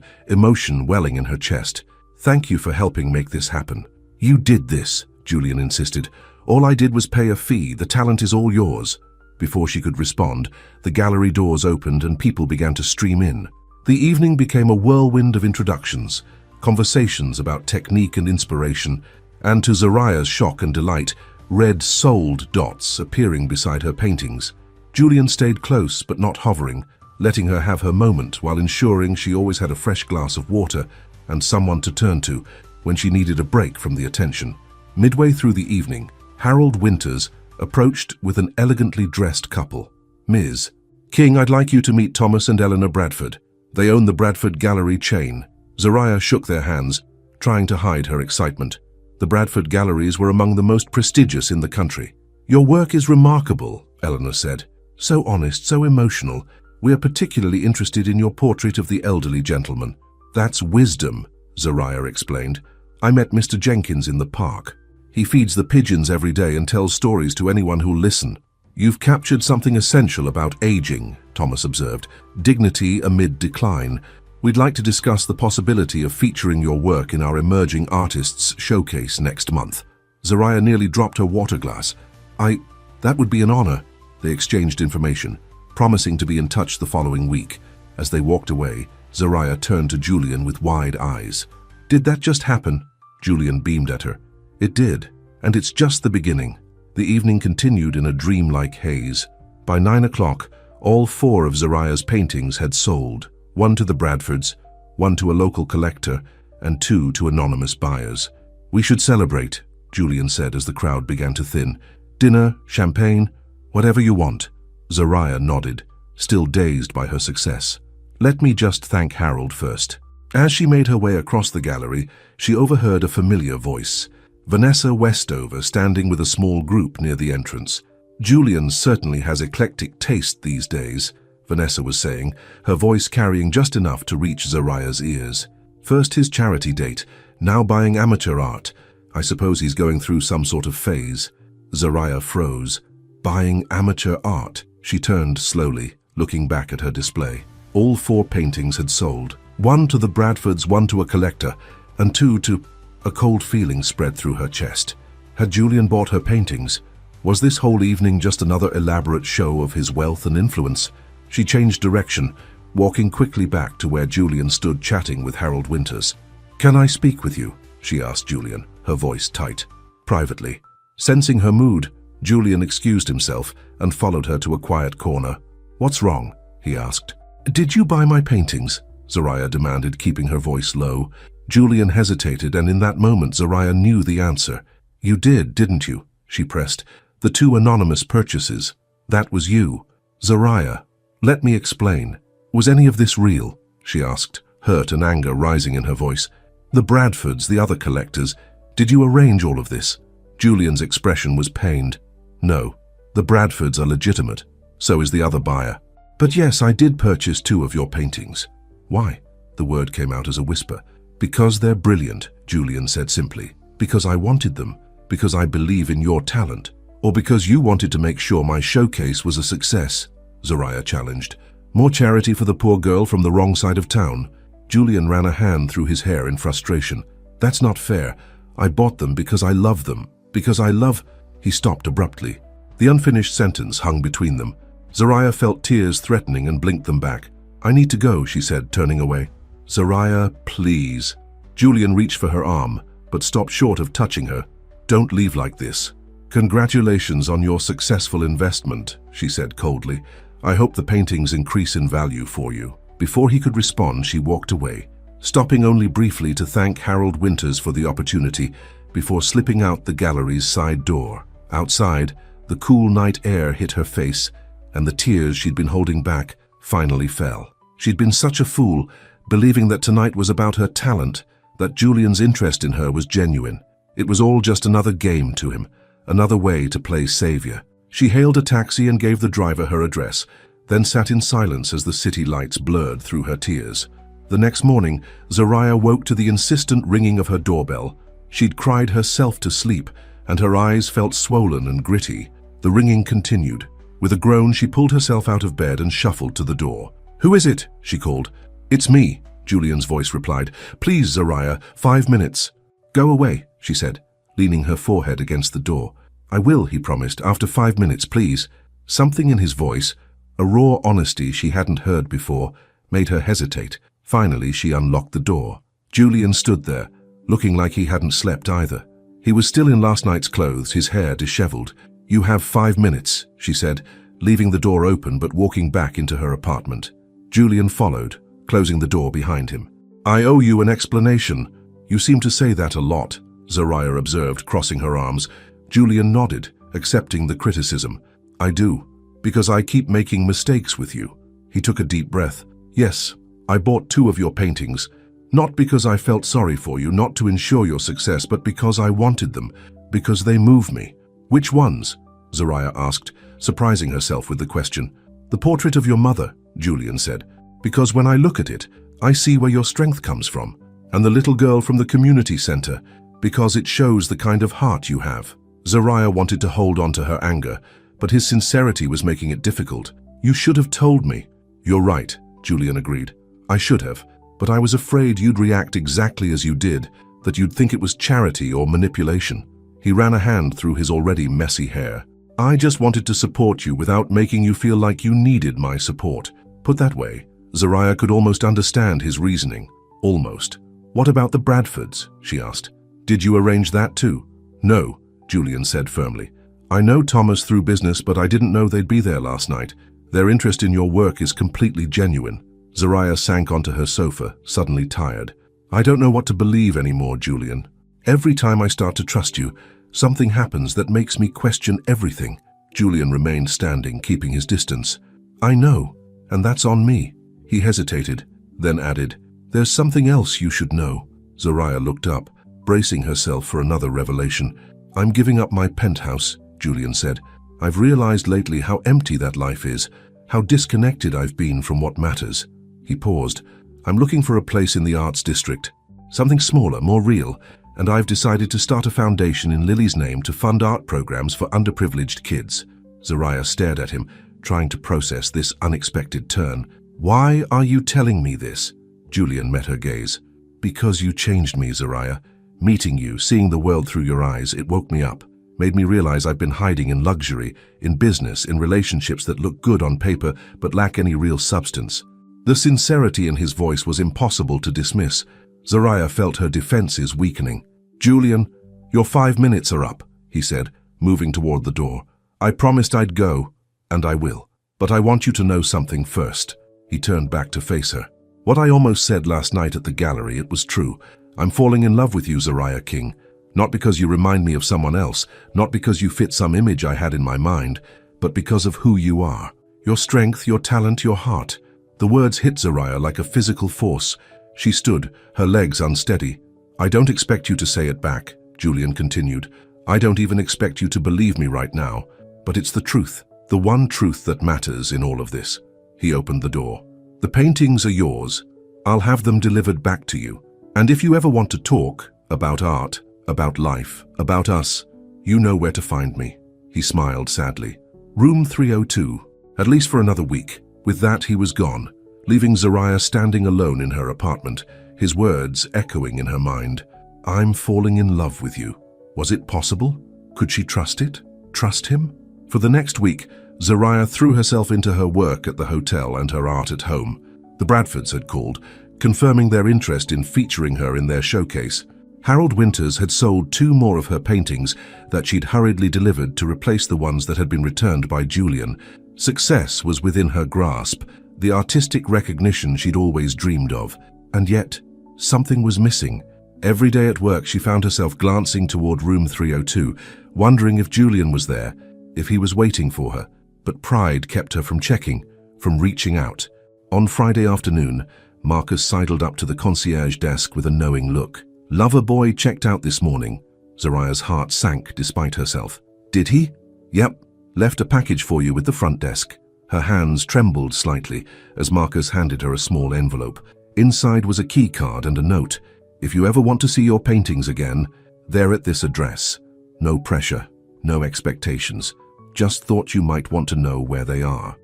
emotion welling in her chest. Thank you for helping make this happen. You did this, Julian insisted. All I did was pay a fee. The talent is all yours. Before she could respond, the gallery doors opened and people began to stream in. The evening became a whirlwind of introductions, conversations about technique and inspiration, and to Zariah's shock and delight, red sold dots appearing beside her paintings. Julian stayed close but not hovering, letting her have her moment while ensuring she always had a fresh glass of water and someone to turn to when she needed a break from the attention. Midway through the evening, Harold Winters approached with an elegantly dressed couple. Ms. King, I'd like you to meet Thomas and Eleanor Bradford. They own the Bradford Gallery chain. Zariah shook their hands, trying to hide her excitement. The Bradford Galleries were among the most prestigious in the country. Your work is remarkable, Eleanor said. So honest, so emotional. We are particularly interested in your portrait of the elderly gentleman. That's wisdom, Zariah explained. I met Mr. Jenkins in the park. He feeds the pigeons every day and tells stories to anyone who'll listen. You've captured something essential about aging, Thomas observed. Dignity amid decline. We'd like to discuss the possibility of featuring your work in our Emerging Artists Showcase next month. Zariah nearly dropped her water glass. That would be an honor. They exchanged information, promising to be in touch the following week. As they walked away, Zariah turned to Julian with wide eyes. Did that just happen? Julian beamed at her. It did, and it's just the beginning. The evening continued in a dreamlike haze. By 9 o'clock, all 4 of Zariah's paintings had sold, 1 to the Bradfords, 1 to a local collector, and 2 to anonymous buyers. We should celebrate, Julian said as the crowd began to thin. Dinner, champagne, whatever you want. Zariah nodded, still dazed by her success. Let me just thank Harold first. As she made her way across the gallery, she overheard a familiar voice. Vanessa Westover standing with a small group near the entrance. Julian certainly has eclectic taste these days, Vanessa was saying, her voice carrying just enough to reach Zariah's ears. First his charity date, now buying amateur art. I suppose he's going through some sort of phase. Zariah froze. Buying amateur art. She turned slowly, looking back at her display. All 4 paintings had sold. 1 to the Bradfords, 1 to a collector, and 2 to... A cold feeling spread through her chest. Had Julian bought her paintings? Was this whole evening just another elaborate show of his wealth and influence? She changed direction, walking quickly back to where Julian stood chatting with Harold Winters. Can I speak with you? She asked Julian, her voice tight. Privately. Sensing her mood, Julian excused himself and followed her to a quiet corner. What's wrong? He asked. Did you buy my paintings? Zariah demanded, keeping her voice low. Julian hesitated, and in that moment Zariah knew the answer. You did, didn't you? She pressed. The 2 anonymous purchases. That was you. Zariah, let me explain. Was any of this real? She asked, hurt and anger rising in her voice. The Bradfords, the other collectors, did you arrange all of this? Julian's expression was pained. No, the Bradfords are legitimate. So is the other buyer. But yes, I did purchase 2 of your paintings. Why? The word came out as a whisper. Because they're brilliant, Julian said simply. Because I wanted them. Because I believe in your talent. Or because you wanted to make sure my showcase was a success, Zariah challenged. More charity for the poor girl from the wrong side of town. Julian ran a hand through his hair in frustration. That's not fair. I bought them because I love them. Because I love... He stopped abruptly. The unfinished sentence hung between them. Zariah felt tears threatening and blinked them back. I need to go, she said, turning away. Zariah, please. Julian reached for her arm, but stopped short of touching her. Don't leave like this. Congratulations on your successful investment, she said coldly. I hope the paintings increase in value for you. Before he could respond, she walked away, stopping only briefly to thank Harold Winters for the opportunity before slipping out the gallery's side door. Outside, the cool night air hit her face, and the tears she'd been holding back finally fell. She'd been such a fool, believing that tonight was about her talent, that Julian's interest in her was genuine. It was all just another game to him, another way to play savior. She hailed a taxi and gave the driver her address, then sat in silence as the city lights blurred through her tears. The next morning, Zariah woke to the insistent ringing of her doorbell. She'd cried herself to sleep, and her eyes felt swollen and gritty. The ringing continued. With a groan, she pulled herself out of bed and shuffled to the door. Who is it? She called. It's me. Julian's voice replied. "Please, Zariah, 5 minutes." "Go away," she said, leaning her forehead against the door. "I will," he promised, "after 5 minutes, please." Something in his voice, a raw honesty she hadn't heard before, made her hesitate. Finally, she unlocked the door. Julian stood there, looking like he hadn't slept either. He was still in last night's clothes, his hair disheveled. "You have 5 minutes," she said, leaving the door open but walking back into her apartment. Julian followed, closing the door behind him. "I owe you an explanation. You seem to say that a lot," Zariah observed, crossing her arms. Julian nodded, accepting the criticism. "I do, because I keep making mistakes with you." He took a deep breath. "Yes, I bought 2 of your paintings, not because I felt sorry for you, not to ensure your success, but because I wanted them, because they move me." "Which ones?" Zariah asked, surprising herself with the question. "The portrait of your mother," Julian said, "because when I look at it, I see where your strength comes from. And the little girl from the community center, because it shows the kind of heart you have." Zariah wanted to hold on to her anger, but his sincerity was making it difficult. "You should have told me." "You're right," Julian agreed. "I should have, but I was afraid you'd react exactly as you did, that you'd think it was charity or manipulation." He ran a hand through his already messy hair. "I just wanted to support you without making you feel like you needed my support." Put that way, Zariah could almost understand his reasoning. Almost. "What about the Bradfords?" she asked. "Did you arrange that too?" "No," Julian said firmly. "I know Thomas through business, but I didn't know they'd be there last night. Their interest in your work is completely genuine." Zariah sank onto her sofa, suddenly tired. "I don't know what to believe anymore, Julian. Every time I start to trust you, something happens that makes me question everything." Julian remained standing, keeping his distance. "I know, and that's on me." He hesitated, then added, "There's something else you should know." Zariah looked up, bracing herself for another revelation. "I'm giving up my penthouse," Julian said. "I've realized lately how empty that life is, how disconnected I've been from what matters." He paused. "I'm looking for a place in the arts district, something smaller, more real, and I've decided to start a foundation in Lily's name to fund art programs for underprivileged kids." Zariah stared at him, trying to process this unexpected turn. "Why are you telling me this?" Julian met her gaze. "Because you changed me, Zariah. Meeting you, seeing the world through your eyes, it woke me up. Made me realize I've been hiding in luxury, in business, in relationships that look good on paper but lack any real substance." The sincerity in his voice was impossible to dismiss. Zariah felt her defenses weakening. "Julian, your 5 minutes are up," he said, moving toward the door. "I promised I'd go, and I will. But I want you to know something first." He turned back to face her. "What I almost said last night at the gallery, it was true. I'm falling in love with you, Zariah King. Not because you remind me of someone else, not because you fit some image I had in my mind, but because of who you are. Your strength, your talent, your heart." The words hit Zariah like a physical force. She stood, her legs unsteady. "I don't expect you to say it back," Julian continued. "I don't even expect you to believe me right now. But it's the truth, the one truth that matters in all of this." He opened the door. "The paintings are yours. I'll have them delivered back to you. And if you ever want to talk about art, about life, about us, you know where to find me." He smiled sadly. Room 302, at least for another week. With that, he was gone, leaving Zariah standing alone in her apartment, his words echoing in her mind. "I'm falling in love with you." Was it possible? Could she trust it? Trust him? For the next week, Zariah threw herself into her work at the hotel and her art at home. The Bradfords had called, confirming their interest in featuring her in their showcase. Harold Winters had sold 2 more of her paintings that she'd hurriedly delivered to replace the ones that had been returned by Julian. Success was within her grasp, the artistic recognition she'd always dreamed of. And yet, something was missing. Every day at work, she found herself glancing toward room 302, wondering if Julian was there, if he was waiting for her. But pride kept her from checking, from reaching out. On Friday afternoon, Marcus sidled up to the concierge desk with a knowing look. "Lover boy checked out this morning." Zariah's heart sank despite herself. "Did he?" "Yep. Left a package for you with the front desk." Her hands trembled slightly as Marcus handed her a small envelope. Inside was a key card and a note. "If you ever want to see your paintings again, they're at this address. No pressure, no expectations. Just thought you might want to know where they are."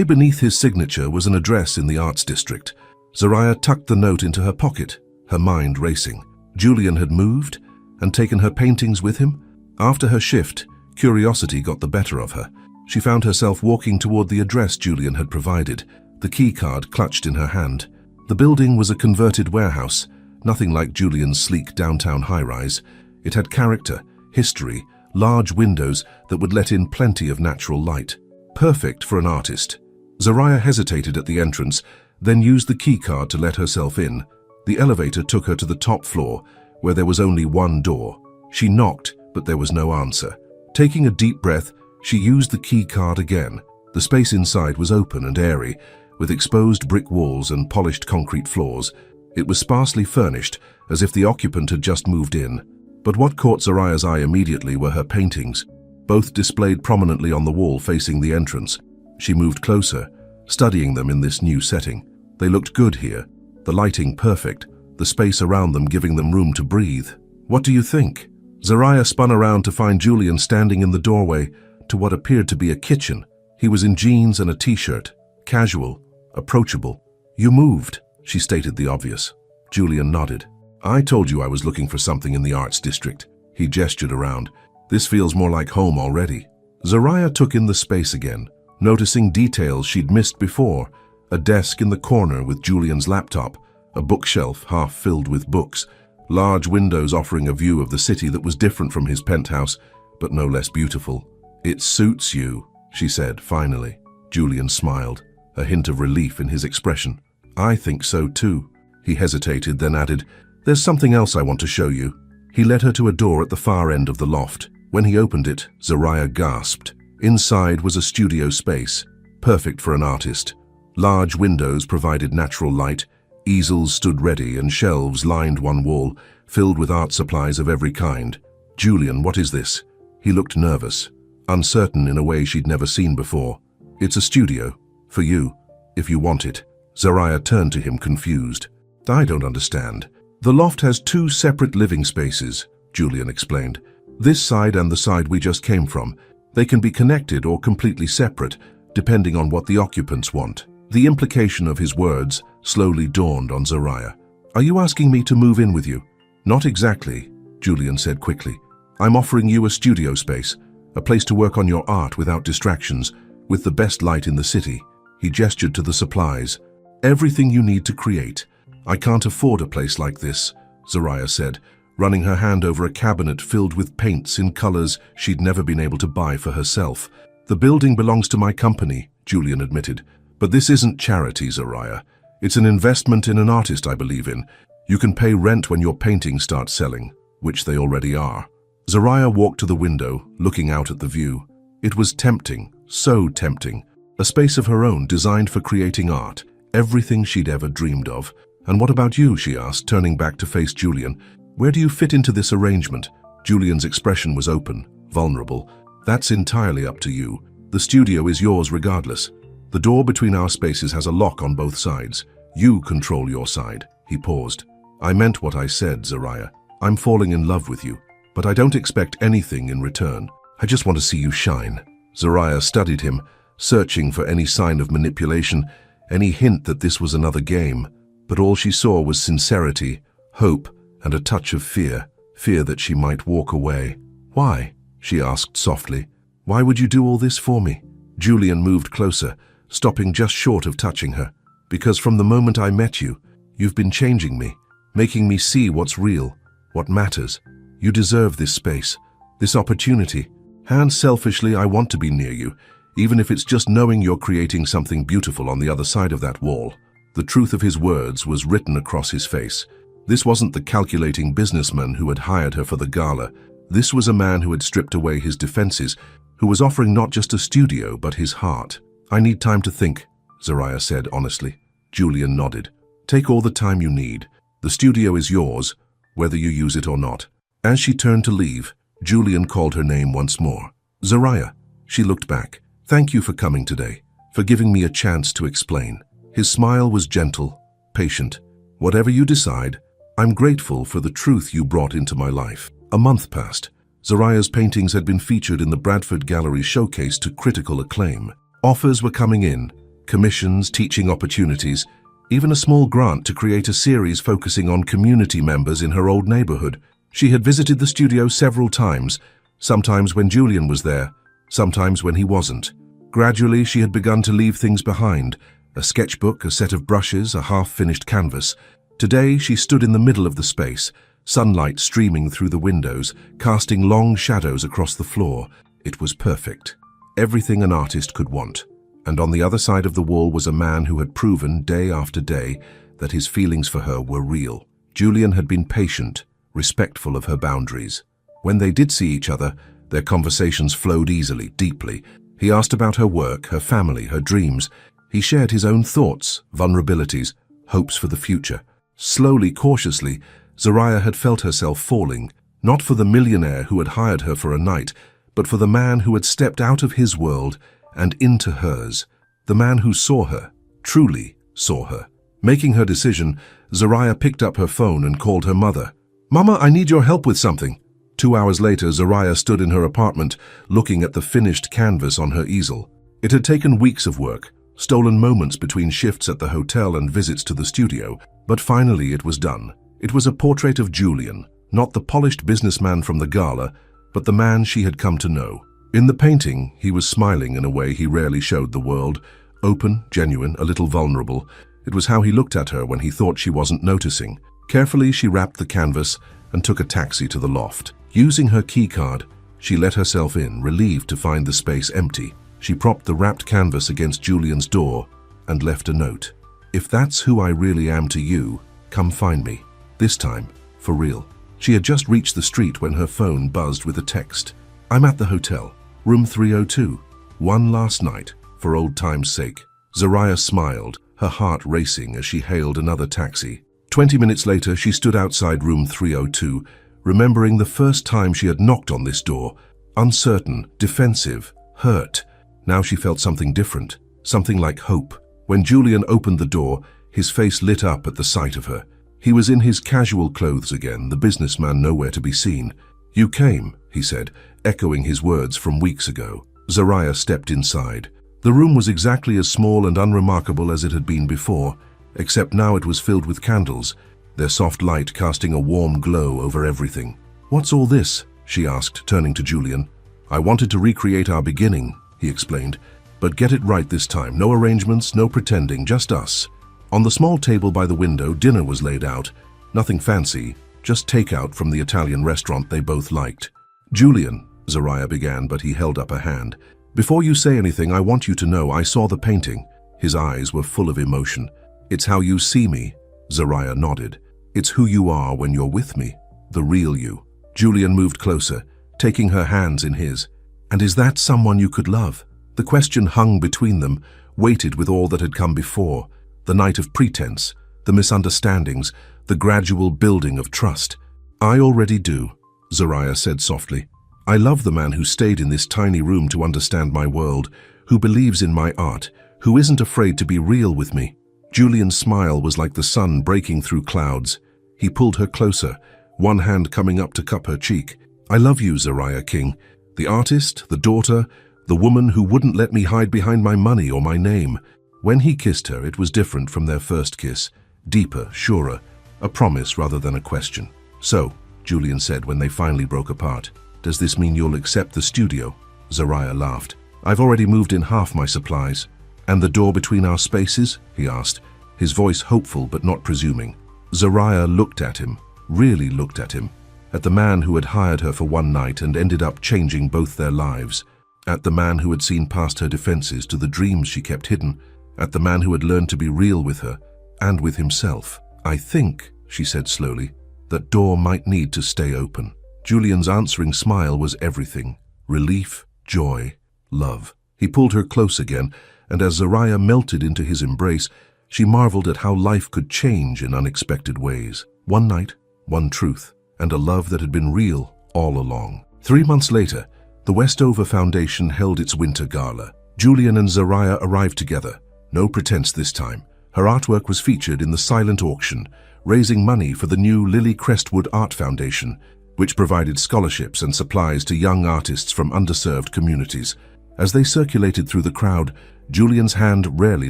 Beneath his signature was an address in the Arts District. Zariah tucked the note into her pocket, her mind racing. Julian had moved and taken her paintings with him? After her shift, curiosity got the better of her. She found herself walking toward the address Julian had provided, the key card clutched in her hand. The building was a converted warehouse, nothing like Julian's sleek downtown high-rise. It had character, history, large windows that would let in plenty of natural light. Perfect for an artist. Zariah hesitated at the entrance, then used the key card to let herself in. The elevator took her to the top floor, where there was only one door. She knocked, but there was no answer. Taking a deep breath, she used the key card again. The space inside was open and airy, with exposed brick walls and polished concrete floors. It was sparsely furnished, as if the occupant had just moved in. But what caught Zariah's eye immediately were her paintings, both displayed prominently on the wall facing the entrance. She moved closer, studying them in this new setting. They looked good here, the lighting perfect, the space around them giving them room to breathe. "What do you think?" Zariah spun around to find Julian standing in the doorway to what appeared to be a kitchen. He was in jeans and a t-shirt, casual, approachable. "You moved," she stated the obvious. Julian nodded. "I told you I was looking for something in the arts district." He gestured around. "This feels more like home already." Zariah took in the space again, noticing details she'd missed before. A desk in the corner with Julian's laptop, a bookshelf half filled with books, large windows offering a view of the city that was different from his penthouse, but no less beautiful. "It suits you," she said finally. Julian smiled, a hint of relief in his expression. "I think so too." He hesitated, then added, "There's something else I want to show you." He led her to a door at the far end of the loft. When he opened it, Zariah gasped. Inside was a studio space, perfect for an artist. Large windows provided natural light, easels stood ready, and shelves lined one wall, filled with art supplies of every kind. "Julian, what is this?" He looked nervous, uncertain in a way she'd never seen before. "It's a studio. For you, if you want it." Zariah turned to him confused. "I don't understand." "The loft has two separate living spaces," Julian explained. "This side and the side we just came from. They can be connected or completely separate, depending on what the occupants want." The implication of his words slowly dawned on Zariah. "Are you asking me to move in with you?" "Not exactly," Julian said quickly. "I'm offering you a studio space, a place to work on your art without distractions, with the best light in the city." He gestured to the supplies. "Everything you need to create." "I can't afford a place like this," Zariah said, running her hand over a cabinet filled with paints in colors she'd never been able to buy for herself. "The building belongs to my company," Julian admitted. "But this isn't charity, Zariah. It's an investment in an artist I believe in. You can pay rent when your paintings start selling, which they already are." Zariah walked to the window, looking out at the view. It was tempting, so tempting. A space of her own designed for creating art, everything she'd ever dreamed of. "And what about you?" she asked, turning back to face Julian. "Where do you fit into this arrangement?" Julian's expression was open, vulnerable. "That's entirely up to you. The studio is yours regardless. The door between our spaces has a lock on both sides. You control your side." He paused. "I meant what I said, Zariah. I'm falling in love with you, but I don't expect anything in return. I just want to see you shine." Zariah studied him, searching for any sign of manipulation, any hint that this was another game. But all she saw was sincerity, hope, and a touch of fear, fear that she might walk away. "Why?" she asked softly. "Why would you do all this for me?" Julian moved closer, stopping just short of touching her. "Because from the moment I met you, you've been changing me, making me see what's real, what matters. You deserve this space, this opportunity. And selfishly, I want to be near you, even if it's just knowing you're creating something beautiful on the other side of that wall." The truth of his words was written across his face. This wasn't the calculating businessman who had hired her for the gala. This was a man who had stripped away his defenses, who was offering not just a studio, but his heart. "I need time to think," Zariah said honestly. Julian nodded. "Take all the time you need. The studio is yours, whether you use it or not." As she turned to leave, Julian called her name once more. "Zariah." She looked back. "Thank you for coming today, for giving me a chance to explain." His smile was gentle, patient. "Whatever you decide, I'm grateful for the truth you brought into my life." A month passed. Zariah's paintings had been featured in the Bradford Gallery showcase to critical acclaim. Offers were coming in, commissions, teaching opportunities. even a small grant to create a series focusing on community members in her old neighborhood. She had visited the studio several times, sometimes when Julian was there, sometimes when he wasn't. Gradually, she had begun to leave things behind: a sketchbook, a set of brushes, a half-finished canvas. Today, she stood in the middle of the space, sunlight streaming through the windows, casting long shadows across the floor. It was perfect. Everything an artist could want. And on the other side of the wall was a man who had proven, day after day, that his feelings for her were real. Julian had been patient, respectful of her boundaries. When they did see each other, their conversations flowed easily, deeply. He asked about her work, her family, her dreams. He shared his own thoughts, vulnerabilities, hopes for the future. Slowly, cautiously, Zoraya had felt herself falling, not for the millionaire who had hired her for a night, but for the man who had stepped out of his world and into hers, the man who saw her, truly saw her. Making her decision, Zoraya picked up her phone and called her mother. "Mama, I need your help with something." 2 hours later, Zoraya stood in her apartment, looking at the finished canvas on her easel. It had taken weeks of work, stolen moments between shifts at the hotel and visits to the studio, but finally it was done. It was a portrait of Julian, not the polished businessman from the gala, but the man she had come to know. In the painting, he was smiling in a way he rarely showed the world, open, genuine, a little vulnerable. It was how he looked at her when he thought she wasn't noticing. Carefully, she wrapped the canvas and took a taxi to the loft. Using her keycard, she let herself in, relieved to find the space empty. She propped the wrapped canvas against Julian's door and left a note. "If that's who I really am to you, come find me. This time, for real." She had just reached the street when her phone buzzed with a text. "I'm at the hotel, room 302. One last night, for old time's sake." Zoraya smiled, her heart racing as she hailed another taxi. 20 minutes later, she stood outside room 302, remembering the first time she had knocked on this door. Uncertain, defensive, hurt. Now she felt something different, something like hope. When Julian opened the door, his face lit up at the sight of her. He was in his casual clothes again, the businessman nowhere to be seen. "You came," he said, echoing his words from weeks ago. Zoraya stepped inside. The room was exactly as small and unremarkable as it had been before, except now it was filled with candles, their soft light casting a warm glow over everything. "What's all this?" she asked, turning to Julian. "I wanted to recreate our beginning," he explained, "but get it right this time. No arrangements, no pretending, just us." On the small table by the window, dinner was laid out. Nothing fancy, just takeout from the Italian restaurant they both liked. "Julian," Zoraya began, but he held up a hand. "Before you say anything, I want you to know I saw the painting." His eyes were full of emotion. "It's how you see me," Zoraya nodded. "It's who you are when you're with me, the real you." Julian moved closer, taking her hands in his. "And is that someone you could love?" The question hung between them, weighted with all that had come before. The night of pretense, the misunderstandings, the gradual building of trust. "I already do," Zoraya said softly. "I love the man who stayed in this tiny room to understand my world, who believes in my art, who isn't afraid to be real with me." Julian's smile was like the sun breaking through clouds. He pulled her closer, one hand coming up to cup her cheek. "I love you, Zoraya King. The artist, the daughter, the woman who wouldn't let me hide behind my money or my name." When he kissed her, it was different from their first kiss. Deeper, surer, a promise rather than a question. "So," Julian said when they finally broke apart, "does this mean you'll accept the studio?" Zoraya laughed. "I've already moved in half my supplies." "And the door between our spaces?" he asked, his voice hopeful but not presuming. Zoraya looked at him, really looked at him, at the man who had hired her for one night and ended up changing both their lives, at the man who had seen past her defenses to the dreams she kept hidden, at the man who had learned to be real with her and with himself. "I think," she said slowly, "that door might need to stay open." Julian's answering smile was everything: relief, joy, love. He pulled her close again, and as Zoraya melted into his embrace, she marveled at how life could change in unexpected ways. One night, one truth, and a love that had been real all along. 3 months later, the Westover Foundation held its winter gala. Julian and Zoraya arrived together. No pretense this time. Her artwork was featured in the silent auction, raising money for the new Lily Crestwood Art Foundation, which provided scholarships and supplies to young artists from underserved communities. As they circulated through the crowd, Julian's hand rarely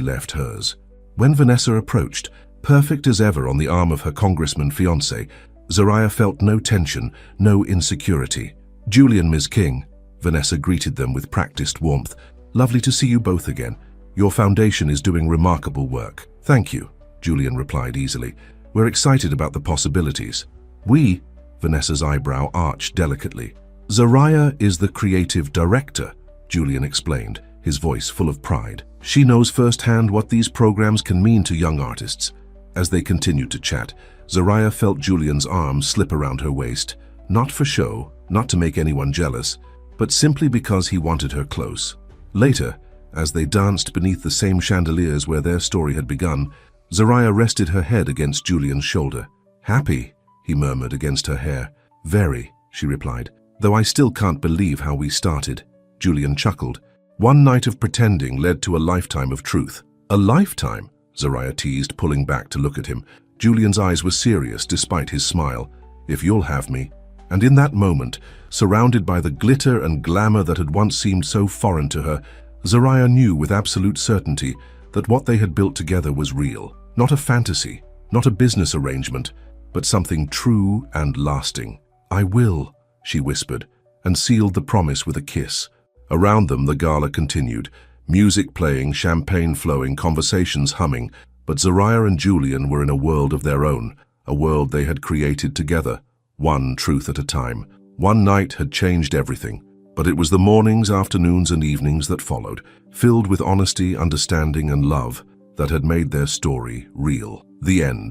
left hers. When Vanessa approached, perfect as ever on the arm of her congressman fiancé, Zariah felt no tension, no insecurity. "Julian, Ms. King," Vanessa greeted them with practiced warmth. "Lovely to see you both again. Your foundation is doing remarkable work." "Thank you," Julian replied easily. "We're excited about the possibilities." "We?" Vanessa's eyebrow arched delicately. "Zariah is the creative director," Julian explained, his voice full of pride. "She knows firsthand what these programs can mean to young artists." As they continued to chat, Zariah felt Julian's arm slip around her waist, not for show, not to make anyone jealous, but simply because he wanted her close. Later, as they danced beneath the same chandeliers where their story had begun, Zariah rested her head against Julian's shoulder. "Happy?" he murmured against her hair. "Very," she replied, "though I still can't believe how we started." Julian chuckled. "One night of pretending led to a lifetime of truth." "A lifetime?" Zariah teased, pulling back to look at him. Julian's eyes were serious despite his smile. "If you'll have me." And in that moment, surrounded by the glitter and glamour that had once seemed so foreign to her, Zariah knew with absolute certainty that what they had built together was real. Not a fantasy, not a business arrangement, but something true and lasting. "I will," she whispered, and sealed the promise with a kiss. Around them, the gala continued, music playing, champagne flowing, conversations humming, but Zariah and Julian were in a world of their own, a world they had created together, one truth at a time. One night had changed everything, but it was the mornings, afternoons, and evenings that followed, filled with honesty, understanding, and love, that had made their story real. The end.